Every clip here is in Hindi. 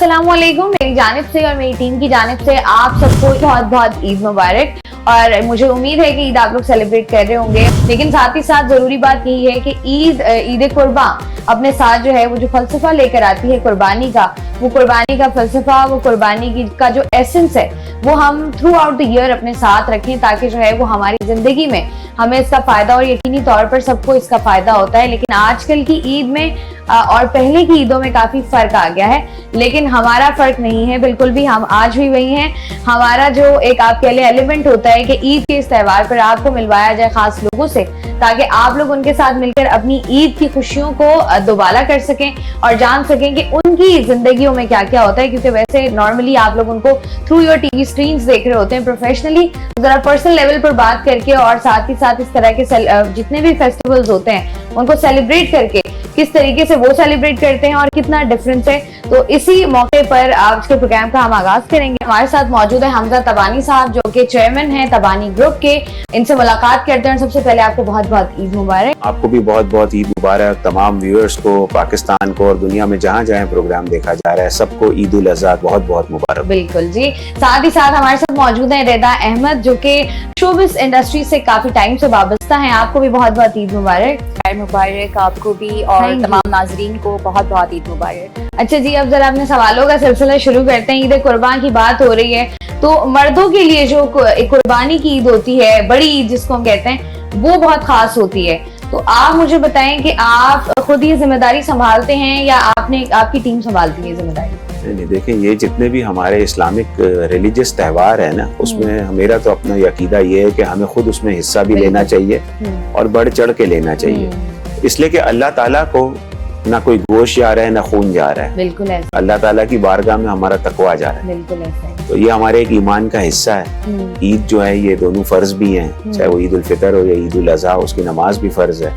अस्सलामुअलैकुम, मेरी जानिब से और मेरी टीम की जानिब से आप सबको बहुत बहुत ईद मुबारक। और मुझे उम्मीद है कि ईद आप लोग सेलिब्रेट कर रहे होंगे, लेकिन साथ ही साथ जरूरी बात यही है कि ईद कुर्बान अपने साथ जो है वो जो फलसफा लेकर आती है कुर्बानी का, वो कुर्बानी का फलसफा, वो कुर्बानी का जो एसेंस है वो हम थ्रू आउट द ईयर अपने साथ रखें, ताकि जो है वो हमारी जिंदगी में हमें इसका फायदा, और यकीनी तौर पर सबको इसका फायदा होता है। लेकिन आजकल की ईद में और पहले की ईदों में काफी फर्क आ गया है, लेकिन हमारा फर्क नहीं है बिल्कुल भी, हम आज भी वही हैं। हमारा जो एक आप कह लें एलिमेंट होता है कि ईद के इस त्योहार पर आपको मिलवाया जाए खास लोगों से, ताकि आप लोग उनके साथ मिलकर अपनी ईद की खुशियों को दोबारा कर सकें और जान सकें कि उनकी जिंदगियों में क्या क्या होता है। क्योंकि वैसे नॉर्मली आप लोग उनको थ्रू योर टीवी स्क्रीन देख रहे होते हैं, प्रोफेशनली जरा पर्सनल लेवल पर बात करके और साथ ही साथ इस तरह के जितने भी फेस्टिवल्स होते हैं उनको सेलिब्रेट करके किस तरीके से वो सेलिब्रेट करते हैं और कितना डिफरेंस है। तो इसी मौके पर आज के प्रोग्राम का हम आगाज करेंगे। हमारे साथ मौजूद है हमजा तबानी साहब, जो कि चेयरमैन हैं तबानी ग्रुप के। इनसे मुलाकात करते हैं। सबसे पहले आपको बहुत बहुत ईद मुबारक। आपको भी बहुत बहुत ईद मुबारक। तमाम व्यूअर्स को, पाकिस्तान को और दुनिया में जहाँ जहाँ प्रोग्राम देखा जा रहा है, सबको ईद उल अज़हा बहुत बहुत मुबारक। बिल्कुल जी। साथ ही साथ हमारे साथ मौजूद है रिदा अहमद, जो कि शोबिज़ इंडस्ट्री से काफी टाइम से वाबस्ता हैं। आपको भी बहुत बहुत ईद मुबारक। मुबारक आपको भी और तमाम नाजरीन को बहुत बहुत ईद मुबारक। अच्छा जी, अब जरा अपने सवालों का सिलसिला शुरू करते हैं। ईद कुर्बान की बात हो रही है, तो मर्दों के लिए जो कुर्बानी की ईद होती है, बड़ी ईद जिसको हम कहते हैं, वो बहुत खास होती है। तो आप मुझे बताएं कि आप खुद ये जिम्मेदारी संभालते हैं या आपकी टीम संभालती है जिम्मेदारी? नहीं, देखें, ये जितने भी हमारे इस्लामिक रिलीजियस त्यौहार है ना, उसमें मेरा तो अपना यकीदा ये है कि हमें खुद उसमें हिस्सा भी लेना चाहिए और बढ़ चढ़ के लेना चाहिए। इसलिए कि अल्लाह ताला को ना कोई गोश्त जा रहा है ना खून जा रहा है। बिल्कुल ऐसा। अल्लाह ताला की बारगाह में हमारा तकवा जा रहा है। बिल्कुल ऐसा है। तो ये हमारे एक ईमान का हिस्सा है। ईद जो है ये दोनों फर्ज भी हैं, चाहे वो ईद उल फितर हो या ईद उल अज़हा, उसकी नमाज भी फर्ज है,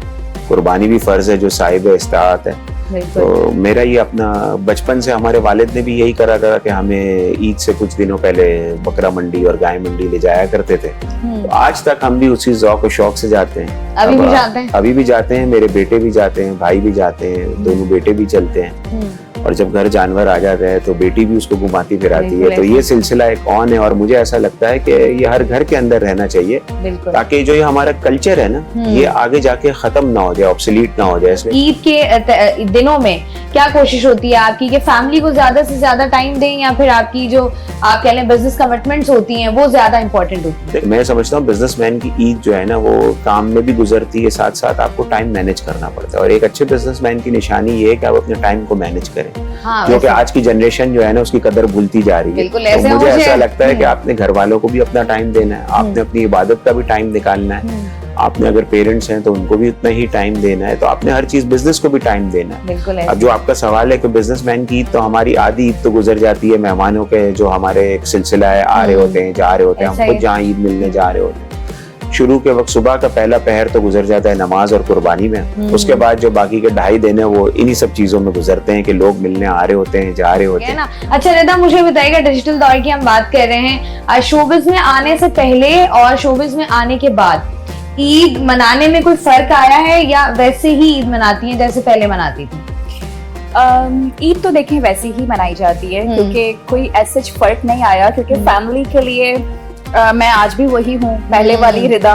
कुर्बानी भी फर्ज है जो साहिब इस्ताअत है। तो मेरा ये अपना बचपन से हमारे वालिद ने भी यही करा था कि हमें ईद से कुछ दिनों पहले बकरा मंडी और गाय मंडी ले जाया करते थे। तो आज तक हम भी उसी ज़ौक़ और शौक से जाते हैं। अभी भी जाते हैं? अभी भी जाते हैं। मेरे बेटे भी जाते हैं, भाई भी जाते हैं, दोनों बेटे भी चलते हैं। और जब घर जानवर आ जाते हैं तो बेटी भी उसको घुमाती फिराती है। तो ये सिलसिला एक ऑन है और मुझे ऐसा लगता है कि ये हर घर के अंदर रहना चाहिए, ताकि जो ये हमारा कल्चर है ना, ये आगे जाके खत्म ना हो जाए, ऑब्सोलीट ना हो जाए। ईद के दिनों में क्या कोशिश होती है आपकी कि फैमिली को ज्यादा से ज्यादा टाइम दें, या फिर आपकी जो आप कह लें बिजनेस कमिटमेंट्स होती हैं वो ज्यादा इंपॉर्टेंट होती है? मैं समझता हूँ बिजनेसमैन की ईद जो है ना, वो काम में भी गुजरती है, साथ साथ आपको टाइम मैनेज करना पड़ता है। और एक अच्छे बिजनेसमैन की निशानी ये है कि आप अपने टाइम को मैनेज करें। हाँ, क्योंकि आज की जनरेशन जो है ना, उसकी कदर भूलती जा रही है। तो मुझे ऐसा लगता है कि आपने घर वालों को भी अपना टाइम देना है, आपने अपनी इबादत का भी टाइम निकालना है, आपने अगर पेरेंट्स हैं तो उनको भी उतना ही टाइम देना है, तो आपने हर चीज बिजनेस को भी टाइम देना है। अब जो आपका सवाल है कि बिजनेसमैन की ईद, तो हमारी आधी ईद तो गुजर जाती है मेहमानों के, जो हमारे एक सिलसिला है, आ रहे होते हैं, जा रहे होते हैं, हम खुद जहाँ ईद मिलने जा रहे होते हैं। शुरू के वक्त सुबह का पहला पहर तो गुजर जाता है नमाज और कुर्बानी में। उसके बाद जो बाकी के 2.5 दिन है वो इन्हीं सब चीजों में गुजरते हैं कि लोग मिलने आ रहे होते हैं, जा रहे होते हैं। अच्छा रिदा, मुझे बताइएगा, डिजिटल दौर की हम बात कर रहे हैं, शोबिज़ में आने से पहले और शोबिज़ में आने के बाद ईद मनाने में कोई फर्क आया है, या वैसे ही ईद मनाती हैं जैसे पहले मनाती थी? ईद तो देखें वैसी ही मनाई जाती है, क्योंकि कोई ऐसा फर्क नहीं आया। क्योंकि फैमिली के लिए मैं आज भी वही हूँ, पहले वाली रिदा।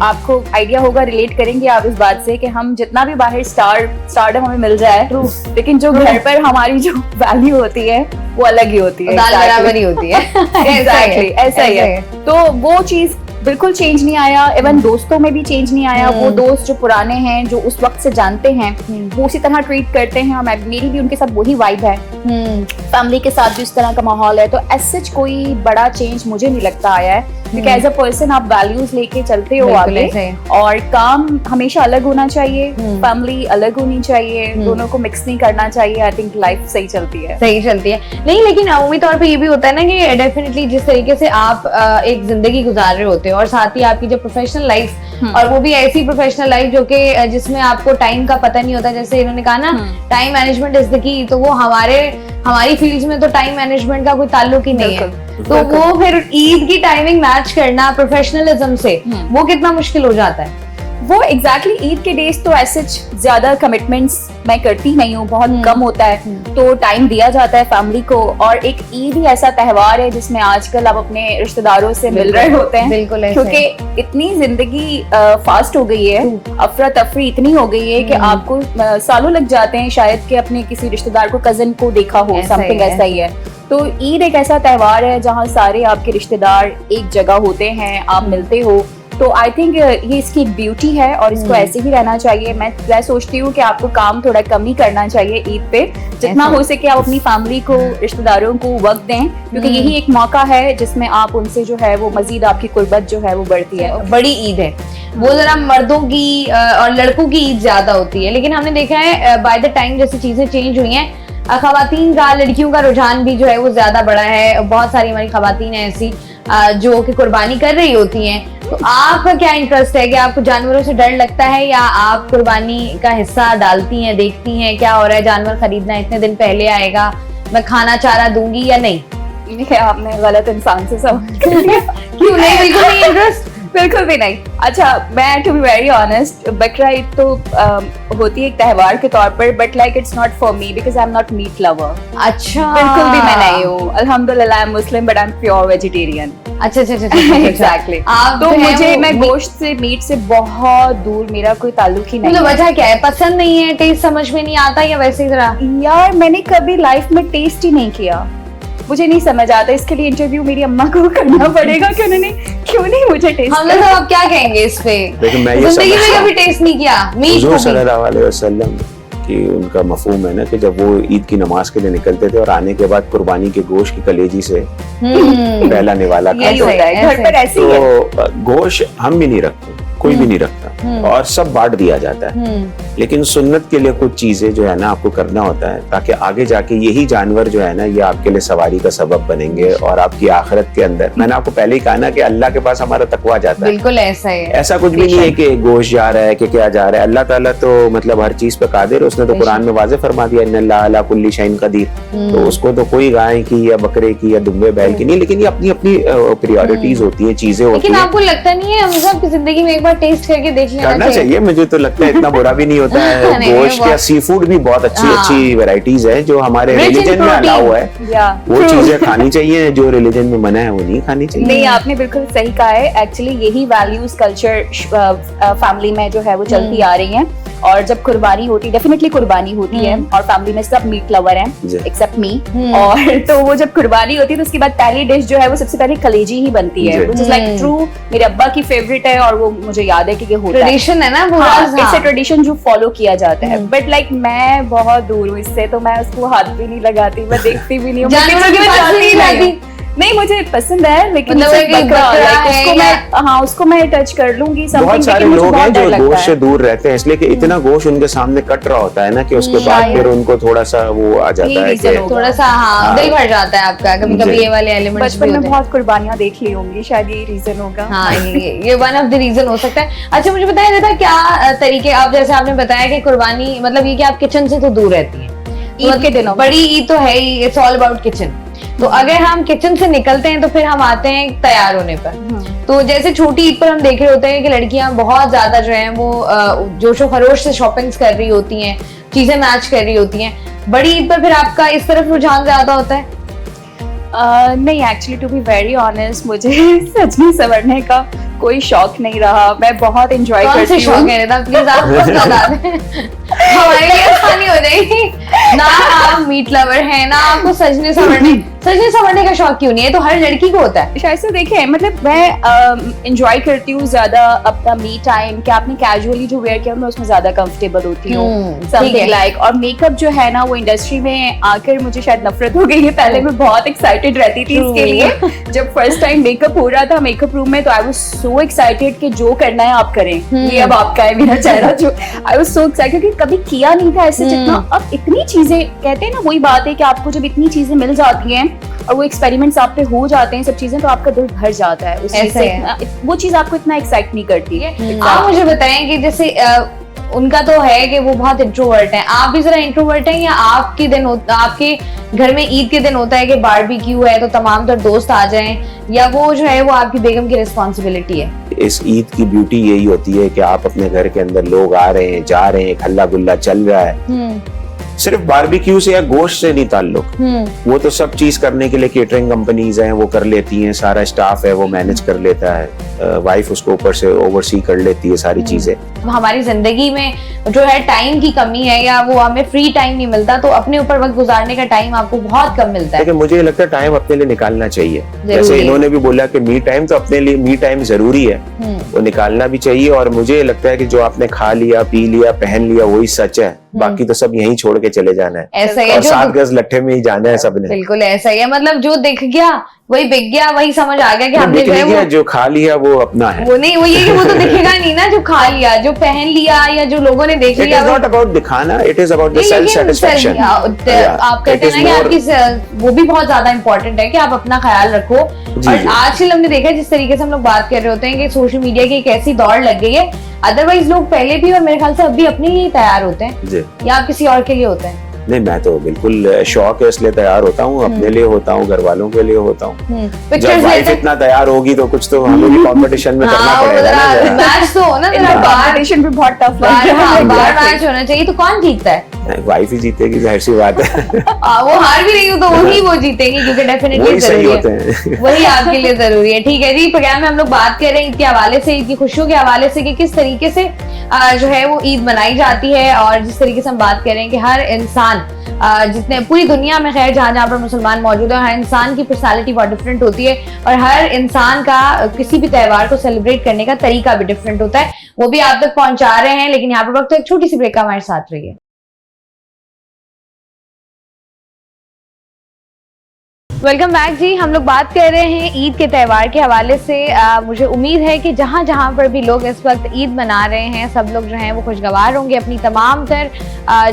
आपको आइडिया होगा, रिलेट करेंगे आप इस बात से कि हम जितना भी बाहर स्टारडम हमें मिल जाए, लेकिन जो घर पर हमारी जो वैल्यू होती है वो अलग ही होती है, दाल बराबर ही होती है। एग्जैक्टली ऐसा ही है। तो वो चीज बिल्कुल चेंज नहीं आया। इवन दोस्तों में भी चेंज नहीं आया। वो दोस्त जो पुराने हैं, जो उस वक्त से जानते हैं, वो उसी तरह ट्रीट करते हैं, और मेरी भी उनके साथ वही वाइब है। फैमिली के साथ भी उस तरह का माहौल है। तो ऐसे कोई बड़ा चेंज मुझे नहीं लगता आया है, क्योंकि एज अ पर्सन आप वैल्यूज लेके चलते हो आगे, और काम हमेशा अलग होना चाहिए, फैमिली अलग होनी चाहिए, दोनों को मिक्स नहीं करना चाहिए। आई थिंक लाइफ सही चलती है। नहीं, लेकिन अमूमी तौर पे ये भी होता है ना कि डेफिनेटली जिस तरीके से आप एक जिंदगी गुजार रहे होते हो, और साथ ही आपकी जो प्रोफेशनल लाइफ, और वो भी ऐसी प्रोफेशनल लाइफ जो कि जिसमें आपको टाइम का पता नहीं होता, जैसे इन्होंने कहा ना, time management is the key. तो वो हमारी फील्ड में तो टाइम मैनेजमेंट का कोई ताल्लुक ही नहीं है। तो वो फिर ईद की टाइमिंग मैच करना प्रोफेशनलिज्म से, वो कितना मुश्किल हो जाता है? वो एग्जैक्टली ईद के डेज तो ऐसे ज्यादा कमिटमेंट्स मैं करती नहीं हूँ, बहुत कम होता है, तो टाइम दिया जाता है फैमिली को। और एक ईद ही ऐसा त्योहार है जिसमें आजकल आप अपने रिश्तेदारों से मिल रहे होते हैं, बिल्कुल, क्योंकि इतनी जिंदगी फास्ट हो गई है, अफरा तफरी इतनी हो गई है कि आपको सालों लग जाते हैं शायद कि अपने किसी रिश्तेदार को, कजन को देखा हो, समथिंग ऐसा ही है। तो ईद एक ऐसा त्योहार है जहाँ सारे आपके रिश्तेदार एक जगह होते हैं, आप मिलते हो। तो आई थिंक ये इसकी एक ब्यूटी है और इसको ऐसे ही रहना चाहिए। मैं सोचती हूँ कि आपको काम थोड़ा कम ही करना चाहिए ईद पे, जितना हो सके आप अपनी फैमिली को, रिश्तेदारों को वक्त दें, क्योंकि यही एक मौका है जिसमें आप उनसे जो है वो मजीद आपकी कुर्बत जो है वो बढ़ती है। बड़ी ईद है वो, जरा मर्दों की और लड़कों की ईद ज्यादा होती है, लेकिन हमने देखा है बाय द टाइम जैसे चीजें चेंज हुई हैं, खवातीन का, लड़कियों का रुझान भी जो है वो ज्यादा बढ़ा है। बहुत सारी हमारी खवातीन है ऐसी जो कि कुर्बानी कर रही होती हैं। तो आपका क्या इंटरेस्ट है कि आपको जानवरों से डर लगता है, या आप कुर्बानी का हिस्सा डालती हैं, देखती हैं क्या हो रहा है, जानवर खरीदना इतने दिन पहले आएगा, मैं खाना चारा दूंगी या नहीं? आपने गलत इंसान से सवाल कर दिया। क्यों नहीं? बिल्कुल नहीं इंटरेस्ट, बिल्कुल भी नहीं। अच्छा, मैं टू बी वेरी ऑनेस्ट, बकरा ईद तो होती है एक त्योहार के तौर पर, but like it's not for me because I am not meat lover. अच्छा, बिल्कुल भी मैं नहीं हूँ। अल्हम्दुलिल्लाह I am Muslim but I am pure vegetarian. अच्छा अच्छा एग्जैक्टली। तो मुझे, मैं गोश्त से, मीट से बहुत दूर, मेरा कोई ताल्लुक ही नहीं। तो वजह क्या है? पसंद नहीं है, टेस्ट समझ में नहीं आता, या वैसे ही तरह? यार मैंने कभी लाइफ में टेस्ट ही नहीं किया, मुझे नहीं समझ आता। इसके लिए इंटरव्यू मेरी अम्मा को करना पड़ेगा कि उन्होंने क्यों नहीं मुझे टेस्ट। हम लोग अब क्या कहेंगे इस पे? लेकिन मैं ये जिंदगी में कभी टेस्ट नहीं किया मीट को भी। सल्लल्लाहु अलैहि वसल्लम कि उनका मफहूम है ना कि जब वो ईद की नमाज के लिए निकलते थे और आने के बाद कुर्बानी के गोश्त की कलेजी से पहला निवाला यही होता है घर पर, ऐसे ही है। तो गोश्त हम भी नहीं रखते, कोई भी नहीं रखता, और सब बांट दिया जाता है। लेकिन सुन्नत के लिए कुछ चीजें जो है ना आपको करना होता है, ताकि आगे जाके यही जानवर जो है ना ये आपके लिए सवारी का सबब बनेंगे और आपकी आखिरत के अंदर। मैंने आपको पहले ही कहा ना कि अल्लाह के पास हमारा तकवा जाता है। बिल्कुल ऐसा है, ऐसा कुछ भी नहीं है कि गोश्त जा रहा है कि क्या जा रहा है। अल्लाह ताला तो मतलब हर चीज पे कादिर है। उसने तो कुरान में वाज़ेह फरमा दिया इन्नल्लाह अला कुल्ली शैइन कदीर। तो उसको तो कोई गाय की या बकरे की या दुम्बे बैल की नहीं, लेकिन ये अपनी अपनी प्रायोरिटीज होती है, चीजें होती है। लेकिन आपको लगता नहीं है हमेशा आपकी जिंदगी में एक बार टेस्ट करके देख लेना करना चाहिए? मुझे तो लगता है इतना बुरा भी नहीं होता है। गोश्त या सी फूड भी बहुत अच्छी वैरायटीज है जो हमारे रिलीजन में अलाउ है, वो चीजें खानी चाहिए। जो रिलीजन में मना है वो नहीं खानी चाहिए। नहीं, आपने बिल्कुल सही कहा है। एक्चुअली यही वैल्यूज कल्चर फैमिली में जो है वो चलती आ रही हैं। और जब कुर्बानी होती, डेफिनेटली कुर्बानी होती है, और फैमिली में सब मीट लवर हैं एक्सेप्ट मी, और तो वो जब कुर्बानी होती है तो उसके बाद पहली डिश जो है वो सबसे पहले कलेजी ही बनती है, व्हिच इज लाइक ट्रू मेरे अब्बा की फेवरेट है, और वो मुझे याद है कि ये होता है, ट्रेडिशन है ना पूरा। इट्स अ ट्रेडिशन जो फॉलो किया जाता है। बट लाइक मैं बहुत दूर हूँ इससे, तो मैं उसको हाथ भी नहीं लगाती, मैं देखती भी नहीं हूँ, नहीं मुझे पसंद है, लेकिन उसको मैं टच कर लूंगी। बहुत सारे लोग हैं जो गोश्त से दूर रहते हैं, इसलिए कि इतना गोश्त उनके सामने कट रहा होता है ना कि उसके बाद फिर उनको थोड़ा सा वो आ जाता है कि थोड़ा सा दिल भर जाता है आपका। कभी कभी ये वाले एलिमेंट्स बचपन में बहुत कुर्बानियां देख ली होंगी, शायद ये रीजन होगा। हाँ, ये वन ऑफ द रीजन हो सकता है। अच्छा, मुझे बताया था क्या तरीके, आप जैसे आपने बताया कि कुर्बानी मतलब ये कि आप किचन से तो दूर रहती हैं ईद के दिनों, बड़ी ईद तो है ही, इट्स ऑल अबाउट किचन। तो अगर हम किचन से निकलते हैं तो फिर हम आते हैं तैयार होने पर। तो जैसे छोटी ईद पर हम देख रहे होते हैं कि लड़कियां बहुत ज्यादा जो है वो जोशो खरोश से शॉपिंग्स कर रही होती हैं, चीजें मैच कर रही होती हैं। बड़ी ईद पर फिर आपका इस तरफ रुझान ज्यादा होता है? नहीं, actually to be very honest मुझे सजने संवरने का कोई शौक नहीं रहा। मैं बहुत एंजॉय करती हूँ। शौक है ना, प्लीज आप बता दें, हमारे लिए आसानी हो जाएगी। ना आप मीट लवर हैं, ना आपको सजने संवरने का शौक क्यों नहीं है? तो हर लड़की को होता है शायद से। देखें, मतलब मैं एंजॉय करती हूँ ज्यादा अपना मी टाइम, कि आपने कैजुअली जो वेयर किया मैं उसमें ज्यादा कंफर्टेबल होती हूँ, समथिंग लाइक। और मेकअप जो है ना वो इंडस्ट्री में आकर मुझे शायद नफरत हो गई है। पहले मैं बहुत एक्साइटेड रहती थी इसके लिए। जब फर्स्ट टाइम मेकअप हो रहा था मेकअप रूम में, तो आई वाज सो एक्साइटेड कि जो करना है आप करें, ये अब आपका है मेरा चेहरा। जो आई वाज सो एक्साइटेड कि कभी किया नहीं था ऐसे जितना। अब इतनी चीजें, कहते हैं ना वही बात है कि आपको जब इतनी चीजें मिल जाती हैं और वो एक्सपेरिमेंट्स आप पे हो जाते हैं सब चीजें, तो आपका दिल भर जाता है उस चीज से। वो चीज आपको इतना एक्साइट नहीं करती है। आप मुझे बताएं कि जैसे उनका तो है कि वो बहुत इंट्रोवर्ट हैं। आप भी जरा इंट्रोवर्ट हैं या आपके घर में ईद के दिन होता है कि बारबेक्यू है तो तमाम तर दोस्त आ जाएं, या वो जो है वो आपकी बेगम की रिस्पॉन्सिबिलिटी है? इस ईद की ब्यूटी यही होती है कि आप अपने घर के अंदर लोग आ रहे हैं, जा रहे हैं, हल्ला गुल्ला चल रहा है। सिर्फ बारबेक्यू से या गोश्त से नहीं ताल्लुक, वो तो सब चीज करने के लिए केटरिंग कंपनीज हैं, वो कर लेती हैं, सारा स्टाफ है वो मैनेज कर लेता है, वाइफ उसको ऊपर से ओवरसी कर लेती है सारी चीजें। हमारी जिंदगी में जो है टाइम की कमी है या वो हमें फ्री टाइम नहीं मिलता, तो अपने ऊपर वक्त गुजारने का टाइम आपको बहुत कम मिलता है। लेकिन मुझे लगता है टाइम अपने लिए निकालना चाहिए। जैसे इन्होंने भी बोला कि मी टाइम, तो अपने लिए मी टाइम जरूरी है, वो निकालना भी चाहिए। और मुझे लगता है कि जो आपने खा लिया, पी लिया, पहन लिया वही सच है, बाकी तो सब यहीं छोड़ के चले जाना है। ऐसा ही और 7 गज लट्ठे में ही जाना है सबने। बिल्कुल ऐसा ही है, मतलब जो दिख गया वही बिक गया, वही समझ आ गया कि हमने जो है वो जो खा लिया वो अपना है। वो नहीं, वो ये कि वो तो दिखेगा नहीं ना, जो खा लिया, जो पहन लिया या जो लोगों ने देख लिया। It is not about दिखाना, it is about the self satisfaction। आप कहते हैं ना कि आपकी वो भी बहुत ज्यादा इम्पोर्टेंट है कि आप अपना ख्याल रखो। और आजकल हमने देखा जिस तरीके से हम लोग बात कर रहे होते हैं कि सोशल मीडिया की एक ऐसी दौड़ लग गई है, अदरवाइज लोग पहले भी और मेरे ख्याल से अब भी अपने लिए तैयार होते हैं या आप किसी और के लिए होते हैं? नहीं, मैं तो बिल्कुल शौक है इसलिए तैयार होता हूँ, अपने लिए होता हूँ, घर वालों के लिए होता हूँ। जब वाइफ इतना तैयार होगी तो कुछ तो हमें भी कंपटीशन में करना पड़ेगा ना। मैच तो हो ना, कंपटीशन भी बहुत टफ है, बार मैच होना चाहिए। तो कौन जीतता है? वाइफ ही जीतेगी, जाहिर सी बात है। वो हार भी रही हो तो वही वो जीतेंगी, क्योंकि डेफिनेटली जरूरी है, वही आपके लिए जरूरी है। ठीक है जी, प्रोग्राम में हम लोग बात कर रहे हैं ईद के हवाले से, ईद की खुशियों के हवाले से कि किस तरीके से जो है वो ईद मनाई जाती है। और जिस तरीके से हम बात कर रहे हैं कि हर इंसान, जितने पूरी दुनिया में खैर जहाँ पर मुसलमान मौजूद है, हर इंसान की पर्सनालिटी बहुत डिफरेंट होती है और हर इंसान का किसी भी त्योहार को सेलिब्रेट करने का तरीका भी डिफरेंट होता है, वो भी आप तक पहुंचा रहे हैं। लेकिन यहाँ पर वक्त एक छोटी सी ब्रेक का हमारे साथ रहिए। वेलकम बैक जी, हम लोग बात कर रहे हैं ईद के त्यौहार के हवाले से। मुझे उम्मीद है कि जहाँ जहाँ पर भी लोग इस वक्त ईद मना रहे हैं, सब लोग जो हैं वो खुशगवार होंगे। अपनी तमाम तर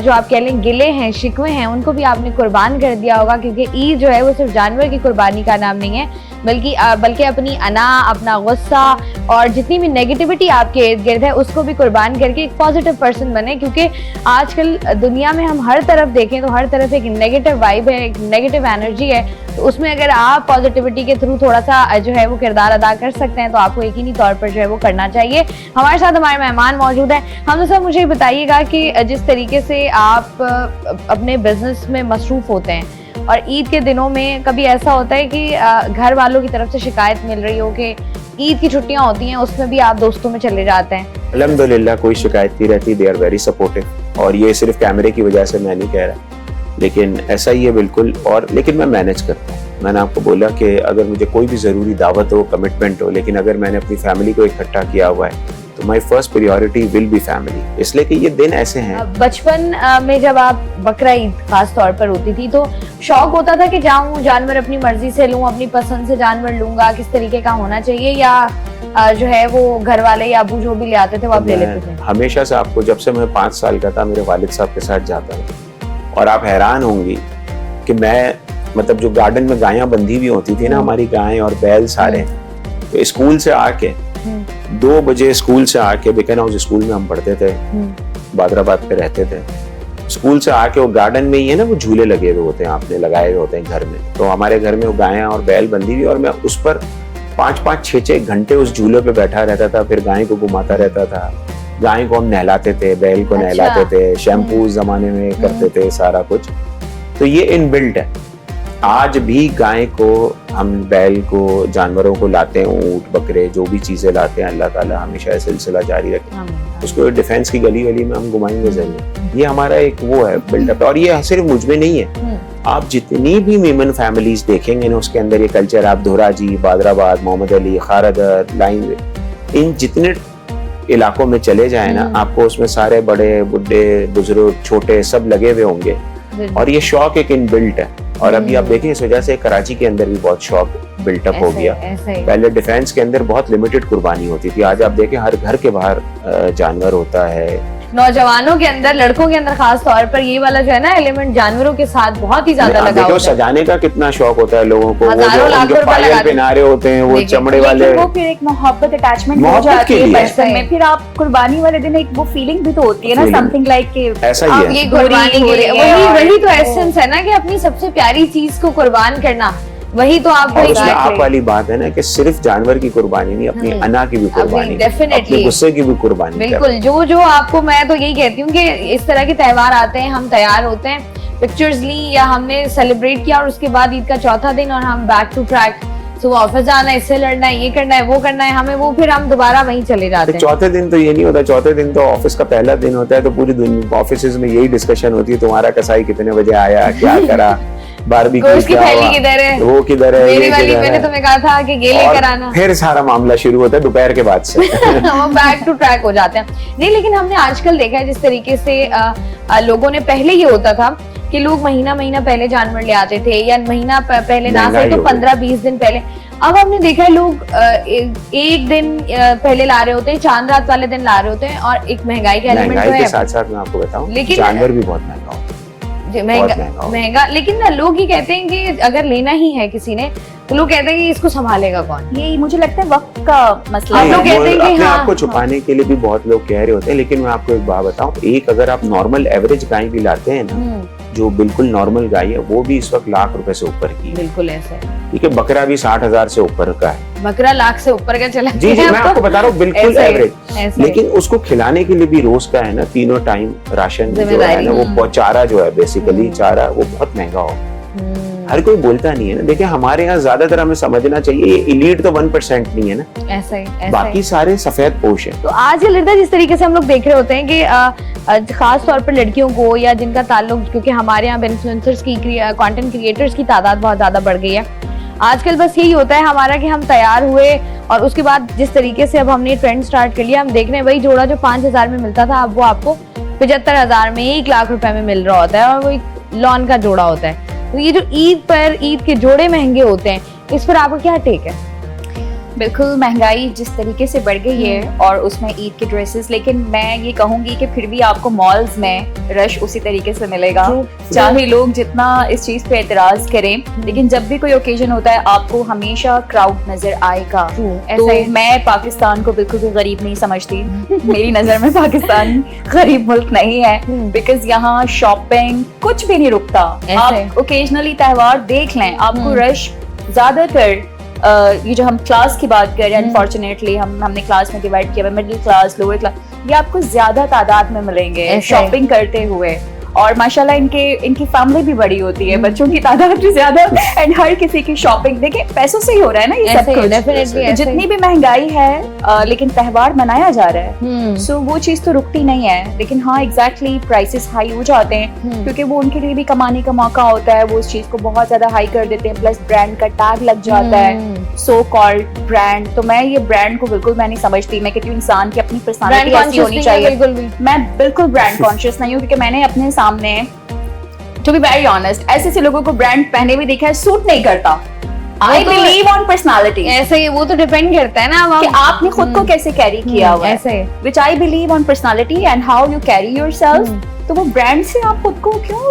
जो आप कह लें गिले हैं, शिकवे हैं, उनको भी आपने कुर्बान कर दिया होगा, क्योंकि ईद जो है वो सिर्फ जानवर की कुर्बानी का नाम नहीं है, बल्कि अपनी अना, अपना गुस्सा और जितनी भी नेगेटिविटी आपके इर्द गिर्द है उसको भी कुर्बान करके एक पॉजिटिव पर्सन बने। क्योंकि आजकल दुनिया में हम हर तरफ देखें तो हर तरफ एक नेगेटिव वाइब है, एक नेगेटिव एनर्जी है। तो उसमें अगर आप पॉजिटिविटी के थ्रू थोड़ा सा जो है वो किरदार अदा कर सकते हैं तो आपको यकीनी तौर पर जो है वो करना चाहिए। हमारे साथ हमारे मेहमान मौजूद हैं। हम सब मुझे बताइएगा कि जिस तरीके से आप अपने बिजनेस में मसरूफ होते हैं और ईद के दिनों में कभी ऐसा होता है कि घर वालों की तरफ से शिकायत मिल रही हो कि ईद की छुट्टियां होती हैं उसमें भी आप दोस्तों में चले जाते हैं? अल्हम्दुलिल्लाह कोई शिकायत नहीं रहती, दे आर वेरी सपोर्टिव। और ये सिर्फ कैमरे की वजह से मैं नहीं कह रहा, लेकिन ऐसा ही है बिल्कुल। और लेकिन मैं मैनेज करता हूँ। मैंने आपको बोला कि अगर मुझे कोई भी ज़रूरी दावत हो, कमिटमेंट हो, लेकिन अगर मैंने अपनी फैमिली को इकट्ठा किया हुआ है तो my first priority will be family. इसलिए कि ये दिन ऐसे हैं। बचपन में जब आप बकरा ईद खास तौर पर होती थी तो शौक होता था कि जाऊं जानवर अपनी मर्जी से लूं, अपनी पसंद से जानवर लूंगा, किस तरीके का होना चाहिए, या जो है वो घर वाले या अबू जो भी ले आते थे वो आप ले लेते थे? हमेशा से आपको, जब से मैं 5 साल का था, मेरे वालिद साहब के साथ जाता था। और आप हैरान होंगी कि मैं मतलब जो गार्डन में गायें बंधी हुई होती थी ना, हमारी गायें और बैल सारे, तो स्कूल से आके 2 बजे स्कूल से आके, बिकन हाउस स्कूल में हम पढ़ते थे, बादराबाद पे रहते थे, स्कूल से आके वो गार्डन में ही है ना वो झूले लगे हुए होते हैं, आपने लगाए हुए होते हैं घर में। तो हमारे घर में वो गायें और बैल बंधी हुई, और मैं उस पर 5-5, 6-6 घंटे उस झूले पे बैठा रहता था, फिर गाय को घुमाता रहता था। गाय को हम नहलाते थे, बैल को नहलाते थे, शैम्पू उस जमाने में करते थे, सारा कुछ। तो ये इनबिल्ट है। आज भी गाय को हम, बैल को, जानवरों को लाते हैं, ऊंट बकरे जो भी चीजें लाते हैं, अल्लाह ताला हमेशा ये सिलसिला जारी रखे। उसको डिफेंस की गली गली में हम घुमाएंगे जरूर। ये हमारा एक वो है बिल्डअप। और ये सिर्फ मुझ में नहीं है, आप जितनी भी मेमन फैमिलीज देखेंगे ना उसके अंदर ये कल्चर, आप धोराजी, बादराबाद, मोहम्मद अली, खारदर, लाइन, इन जितने इलाकों में चले जाए ना, आपको उसमें सारे बड़े बुढ़े बुजुर्ग छोटे सब लगे हुए होंगे। और ये शौक एक इनबिल्ट है। और अभी आप देखें इस वजह से कराची के अंदर भी बहुत शौक बिल्टअप हो गया। पहले डिफेंस के अंदर बहुत लिमिटेड कुर्बानी होती थी, आज आप देखें हर घर के बाहर जानवर होता है, नौजवानों के अंदर, लड़कों के अंदर खास तौर पर ये वाला जो है ना एलिमेंट जानवरों के साथ बहुत ही ज्यादा लगा देखो सजाने का कितना शौक होता है लोगों को, वो जो उनके पायल पहना रहे होते हैं वो चमड़े वाले, वो फिर एक मोहब्बत अटैचमेंट हो जाती है बचपन में। फिर आप कुर्बानी वाले दिन एक वो फीलिंग भी तो होती है ना, समथिंग लाइक ऐसा ही है। ये कुर्बानी के लिए वही तो एसेंस है ना कि अपनी सबसे प्यारी चीज को कुर्बान करना, वही तो आपको उसमें आप वाली बात है ना कि सिर्फ जानवर की कुर्बानी नहीं, अपनी अना की भी कुर्बानी, अपने गुस्से की भी कुर्बानी। बिल्कुल, जो आपको, मैं तो यही कहती हूँ कि इस तरह के त्योहार आते हैं, हम तैयार होते हैं, पिक्चर्स ली या हमने सेलिब्रेट किया और उसके बाद ईद का चौथा दिन और हम बैक टू ट्रैक, सुबह ऑफिस जाना है, इससे लड़ना है, ये करना है, वो करना है, हमें वो फिर हम दोबारा वहीं चले जाते हैं। चौथे दिन तो ये नहीं होता, चौथे दिन तो ऑफिस का पहला दिन होता है, तो पूरी दुनिया ऑफिस में यही डिस्कशन होती है, तुम्हारा कसाई कितने बजे आया, क्या करा, बारबेक्यू की थैली किधर है, वो किधर है, मेरी वाली मैंने तुम्हें कहा था कि ये लेकर आना, फिर सारा मामला शुरू होता है दोपहर के बाद से। हम बैक टू ट्रैक हो जाते हैं। नहीं, लेकिन हमने आजकल देखा है जिस तरीके से लोगों ने, पहले ये होता था कि लोग महीना पहले जानवर ले आते थे, या महीना पहले ना सही तो 15-20 दिन पहले। अब हमने देखा है लोग एक दिन पहले ला रहे होते हैं, चांद रात वाले दिन ला रहे होते हैं, और एक महंगाई का एलिमेंट तो है। के साथ साथ मैं आपको बताऊं, लेकिन जानवर भी बहुत महंगा होता है, महंगा। लेकिन ना लोग ये कहते हैं कि अगर लेना ही है किसी ने, तो लोग कहते हैं कि इसको संभालेगा कौन। ये मुझे लगता है वक्त का मसला है। लोग कहते हैं कि अपने आप को छुपाने के लिए भी बहुत लोग कह रहे होते हैं, लेकिन मैं आपको एक बात बताऊं, एक अगर आप नॉर्मल एवरेज गाय भी लाते हैं ना, जो बिल्कुल नॉर्मल गाय है, वो भी इस वक्त लाख रुपए से ऊपर की है। बिल्कुल ऐसा है। ठीक है, बकरा भी 60,000 से ऊपर का है, बकरा लाख से ऊपर का चला। जी मैं आपको बता रहा हूँ, बिल्कुल एवरेज। लेकिन उसको खिलाने के लिए भी रोज का है ना, तीनों टाइम राशन जो है ना, वो चारा जो है बेसिकली चारा, वो बहुत महंगा हो। हर कोई बोलता नहीं है ना। देखिए हमारे यहाँ ज्यादातर हमें समझना चाहिए, इलीट तो 1% नहीं है ना, ऐसा ही बाकी सारे सफेद पोश है। तो आज ये लड़ता जिस तरीके से हम लोग देख रहे होते हैं कि खास तौर पर लड़कियों को, या जिनका ताल्लुक, क्योंकि हमारे यहाँ इन्फ्लुएंसर्स की, कंटेंट क्रिएटर्स की तादाद बहुत ज्यादा बढ़ गई है आजकल। बस यही होता है हमारा कि हम तैयार हुए और उसके बाद जिस तरीके से अब हमने ट्रेंड स्टार्ट कर लिया, हम देख रहे हैं वही जोड़ा जो 5,000 में मिलता था, अब वो आपको 75,000 में, 1 लाख रुपए में मिल रहा होता है, और वो एक लॉन का जोड़ा होता है। तो ये जो ईद के जोड़े महंगे होते हैं, इस पर आपका क्या टेक है? बिल्कुल, महंगाई जिस तरीके से बढ़ गई है और उसमें ईद के ड्रेसेस, लेकिन मैं ये कहूंगी कि फिर भी आपको मॉल्स में रश उसी तरीके से मिलेगा, चाहे लोग जितना इस चीज पे एतराज करें, लेकिन जब भी कोई ओकेजन होता है आपको हमेशा क्राउड नजर आएगा। तो मैं पाकिस्तान को बिल्कुल भी गरीब नहीं समझती। मेरी नजर में पाकिस्तान गरीब मुल्क नहीं है, बिकॉज यहाँ शॉपिंग कुछ भी नहीं रुकता। आप ओकेजनली त्योहार देख लें, आपको रश ज्यादातर ये जो हम क्लास की बात कर रहे हैं, अनफॉर्चुनेटली हमने क्लास में डिवाइड किया, मिडिल क्लास, लोअर क्लास, ये आपको ज्यादा तादाद में मिलेंगे शॉपिंग करते हुए। और माशाल्लाह इनकी फैमिली भी बड़ी होती है, बच्चों की तादाद भी ज्यादा, एंड हर किसी की शॉपिंग देखिए पैसों से ही हो रहा है ना ये सब कुछ। जितनी भी महंगाई है लेकिन त्योहार मनाया जा रहा है, सो वो चीज तो रुकती नहीं है। लेकिन हाँ एग्जैक्टली प्राइसेस हाई हो जाते हैं, क्योंकि वो उनके लिए भी कमाने का मौका होता है, वो उस चीज को बहुत ज्यादा हाई कर देते हैं, प्लस ब्रांड का टैग लग जाता है, सो कॉल्ड ब्रांड। तो मैं ये ब्रांड को बिल्कुल मैं नहीं समझती। मैं कहती हूँ इंसान की अपनी पर्सनालिटी ऐसी होनी चाहिए। मैं बिल्कुल ब्रांड कॉन्शियस नहीं हूँ, क्योंकि मैंने अपने सामने, टू बी वेरी ऑनेस्ट, ऐसे लोगों को ब्रांड पहने भी देखा है, सूट नहीं करता। I believe on personality। ऐसे ही, वो तो डिपेंड करता है ना कि आपने खुद को कैसे कैरी किया हुआ है, ऐसे which I believe on personality and how you carry yourself। तो वो ब्रांड से आप खुद को क्यों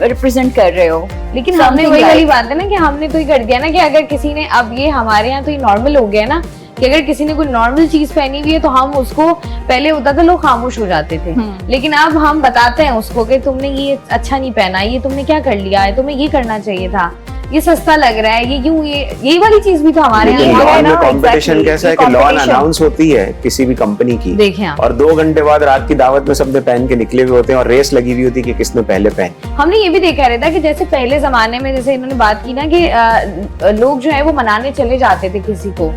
रिप्रेजेंट कर रहे हो? लेकिन हमने वही वाली बात है ना कि हमने तो ये कर दिया ना कि अगर किसी ने, अब ये हमारे यहाँ तो ये नॉर्मल हो गया ना कि अगर किसी ने कोई नॉर्मल चीज पहनी हुई है तो हम उसको, पहले होता था लोग खामोश हो जाते थे, लेकिन अब हम बताते हैं उसको कि तुमने ये अच्छा नहीं पहना, ये तुमने क्या कर लिया है, तुम्हें ये करना चाहिए था, ये सस्ता लग रहा है, ये क्यों, ये वाली चीज भी तो हमारे यहाँ। कंपटीशन कैसा है कि लॉन अनाउंस होती है किसी भी कंपनी की, देखें और 2 घंटे बाद रात की दावत में सबने पहन के निकले हुए होते हैं, और रेस लगी हुई होती है कि किसने पहले पहन। हमने ये भी देखा रहता कि जैसे पहले जमाने में, जैसे इन्होंने बात की ना कि लोग जो है वो मनाने चले जाते थे किसी को,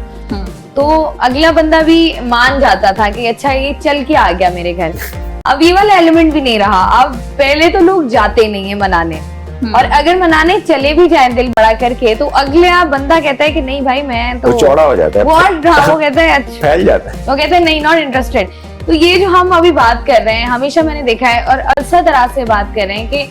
तो अगला बंदा भी मान जाता था कि अच्छा ये चल के आ गया मेरे घर। अब ये वाला एलिमेंट भी नहीं रहा। अब पहले तो लोग जाते नहीं है मनाने, और अगर मनाने चले भी जाए दिल बड़ा करके, तो अगला बंदा कहता है कि नहीं भाई मैं तो चौड़ा हो जाता है, वो कहता है अच्छा, फैल जाता है, वो कहते हैं नहीं, नॉट इंटरेस्टेड। तो ये जो हम अभी बात कर रहे हैं, हमेशा मैंने देखा है और अरसा दराज से बात कर रहे हैं कि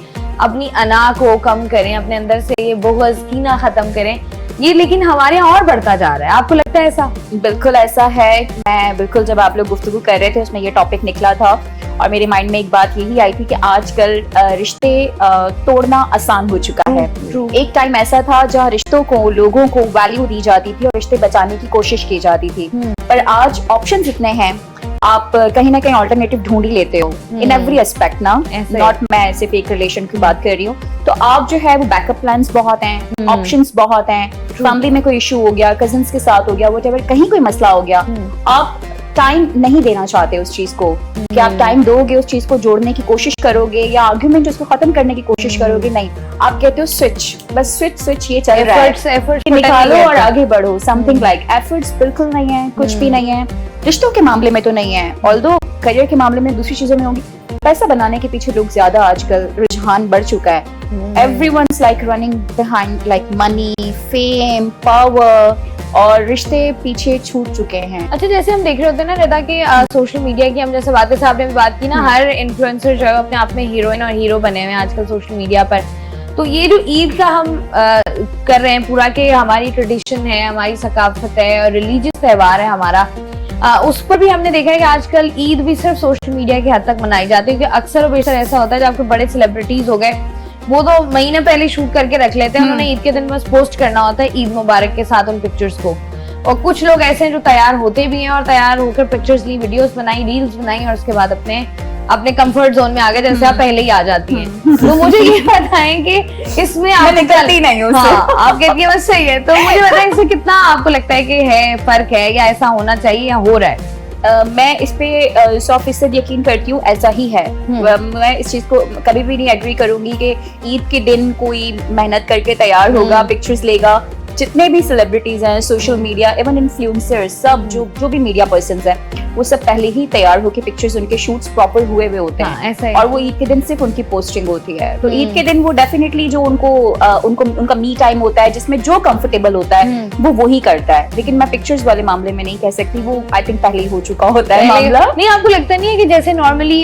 अपनी अना को कम करें, अपने अंदर से ये बुग़्ज़ कीना खत्म करें, ये लेकिन हमारे यहाँ और बढ़ता जा रहा है। आपको लगता है ऐसा? बिल्कुल ऐसा है। मैं बिल्कुल, जब आप लोग गुफ्तगू कर रहे थे उसमें ये टॉपिक निकला था, और मेरे माइंड में एक बात यही आई थी कि आजकल रिश्ते तोड़ना आसान हो चुका है। एक टाइम ऐसा था जहाँ रिश्तों को, लोगों को वैल्यू दी जाती थी और रिश्ते बचाने की कोशिश की जाती थी, पर आज ऑप्शंस इतने हैं, आप कहीं ना कहीं ऑल्टरनेटिव ढूंढ ही लेते हो इन एवरी एस्पेक्ट ना, नॉट मैं सिर्फ एक रिलेशन की बात कर रही हूँ। तो आप जो है वो बैकअप प्लान्स बहुत हैं, ऑप्शंस बहुत हैं, फैमिली में कोई इशू हो गया, कजिन्स के साथ हो गया, व्हाटएवर, कहीं कोई मसला हो गया, आप टाइम नहीं देना चाहते उस चीज को, कि आप टाइम दोगे, उस चीज को जोड़ने की कोशिश करोगे या आर्ग्यूमेंट उसको खत्म करने की कोशिश करोगे, नहीं, आप कहते हो स्विच, बस स्विच ये चल रहा है, एफर्ट्स निकालो और आगे बढ़ो, समथिंग लाइक एफर्ट्स बिल्कुल नहीं है, कुछ भी नहीं है, रिश्तों के मामले में तो नहीं है, ऑल्दो करियर के मामले में दूसरी चीजों में होगी। पैसा बनाने के पीछे लोग ज्यादा आजकल रुझान बढ़ चुका है, everyone's like running behind like money, fame, power, और रिश्ते पीछे छूट चुके हैं। अच्छा, जैसे हम देख रहे होते हैं ना रिदा के सोशल मीडिया की, हम जैसे बातें आपने भी बात की ना, हर इन्फ्लुएंसर जो है अपने आप में हीरोइन और हीरो बने हुए हैं आजकल सोशल मीडिया पर। तो ये जो ईद का हम कर रहे हैं पूरा, के हमारी ट्रेडिशन है, हमारी सकाफत है और रिलीजियस त्योहार है हमारा, उस पर भी हमने देखा है कि आजकल ईद भी सिर्फ सोशल मीडिया की हद तक मनाई जाती है, क्योंकि अक्सर और बेशतर ऐसा होता है जब आपके बड़े सेलिब्रिटीज हो गए, वो तो महीने पहले शूट करके रख लेते हैं, उन्होंने ईद के दिन बस पोस्ट करना होता है ईद मुबारक के साथ उन पिक्चर्स को। और कुछ लोग ऐसे हैं जो तैयार होते भी हैं और तैयार होकर पिक्चर्स ली, वीडियोस बनाई, रील्स बनाई और उसके बाद अपने कंफर्ट जोन में आ गए, जैसे आप पहले ही आ जाती हैं। तो मुझे ये बताएं कि इसमें आप निकलती नहीं हो, आप कहती है बस सही है, तो मुझे बताएं इससे कितना आपको लगता है कि है फर्क है, या ऐसा होना चाहिए या हो रहा है? मैं इस पे 100% यकीन करती हूँ, ऐसा ही है। मैं इस चीज को कभी भी नहीं एग्री करूंगी कि ईद के दिन कोई मेहनत करके तैयार होगा, पिक्चर्स लेगा। जितने भी सेलिब्रिटीज हैं, सोशल मीडिया, इवन इन्फ्लुएंसर्स, सब जो भी मीडिया पर्सन्स हैं, वो सब पहले ही तैयार होके पिक्चर्स, उनके शूट्स प्रॉपर हुए होते हैं, ऐसा है। और वो ईद के दिन सिर्फ उनकी पोस्टिंग होती है। तो ईद के दिन वो डेफिनेटली जो उनका मी टाइम होता है, जिसमें जो कंफर्टेबल होता है वो वही करता है। लेकिन मैं पिक्चर्स वाले मामले में नहीं कह सकती, वो आई थिंक पहले ही हो चुका होता है मामला। नहीं, आपको लगता नहीं है कि जैसे नॉर्मली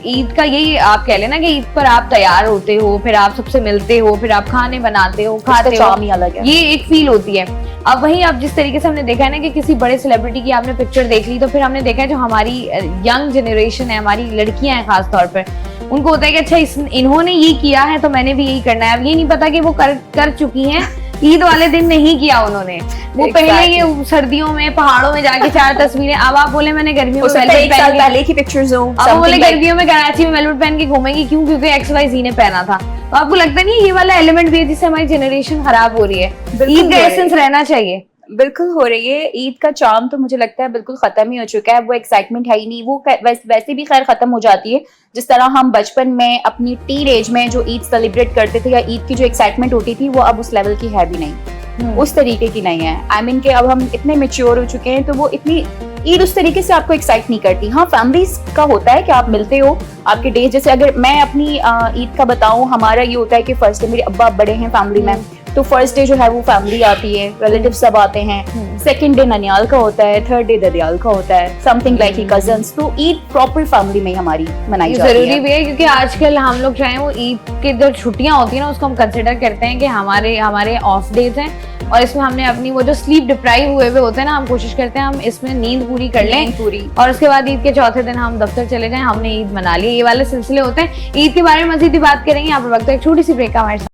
ईद का यही आप कह लेना कि ईद पर आप तैयार होते हो, फिर आप सबसे मिलते हो, फिर आप खाने बनाते हो, खाते हो, चाम ही अलग है, ये एक फील होती है। अब वहीं आप जिस तरीके से हमने देखा है ना कि किसी बड़े सेलिब्रिटी की आपने पिक्चर देख ली, तो फिर हमने देखा है जो हमारी यंग जनरेशन है, हमारी लड़कियां हैं खास तौर पर, उनको होता है कि अच्छा इन्होंने ये किया है तो मैंने भी यही करना है। अब ये नहीं पता कि वो कर चुकी हैं, ईद वाले दिन नहीं किया उन्होंने, वो पहले ये सर्दियों में पहाड़ों में जाके 4 तस्वीरें, अब आप बोले मैंने गर्मियों में पहले की पिक्चर्स हो, अब बोले गर्मियों में कराची में वेलवेट पहन के घूमेंगी, क्यों? क्योंकि XYZ ने पहना था। तो आपको लगता नहीं ये वाला एलिमेंट भी है जिससे हमारी जनरेशन खराब हो रही है? ईद का एसेंस रहना चाहिए। बिल्कुल हो रही है। ईद का चार्म तो मुझे लगता है बिल्कुल खत्म ही हो चुका है, वो एक्साइटमेंट है ही नहीं, वो वैसे भी खैर खत्म हो जाती है। जिस तरह हम बचपन में अपनी टीन एज में जो ईद सेलिब्रेट करते थे या ईद की जो एक्साइटमेंट होती थी, वो अब उस लेवल की है भी नहीं, उस तरीके की नहीं है। आई मीन के अब हम इतने मेच्योर हो चुके हैं, तो वो इतनी ईद उस तरीके से आपको एक्साइट नहीं करती। हाँ, फैमिलीज का होता है कि आप मिलते हो, आपके डे, जैसे अगर मैं अपनी ईद का बताऊं, हमारा ये होता है कि फर्स्ट डे मेरे अब्बा बड़े हैं फैमिली में, तो फर्स्ट डे जो है वो फैमिली आती है, रिलेटिव सब आते हैं। सेकंड डे ननियाल का होता है, थर्ड डे ददियाल का होता है, समथिंग लाइक कजन्स। तो ईद प्रॉपर फैमिली में हमारी मनाई जाती है। जरूरी भी है, क्योंकि आजकल हम लोग चाहे वो ईद की जो छुट्टियां होती है ना, उसको हम कंसिडर करते हैं कि हमारे ऑफ डेज हैं, और इसमें हमने अपनी वो जो स्लीप डिप्राइव हुए होते हैं ना, हम कोशिश करते हैं हम इसमें नींद पूरी कर लें पूरी, और उसके बाद ईद के चौथे दिन हम दफ्तर चले जाएं, हमने ईद मना ली। ये वाले सिलसिले होते हैं। ईद के बारे में मजीद ही बात करेंगे। यहाँ पर वक्त है एक छोटी सी ब्रेक का हमारे साथ।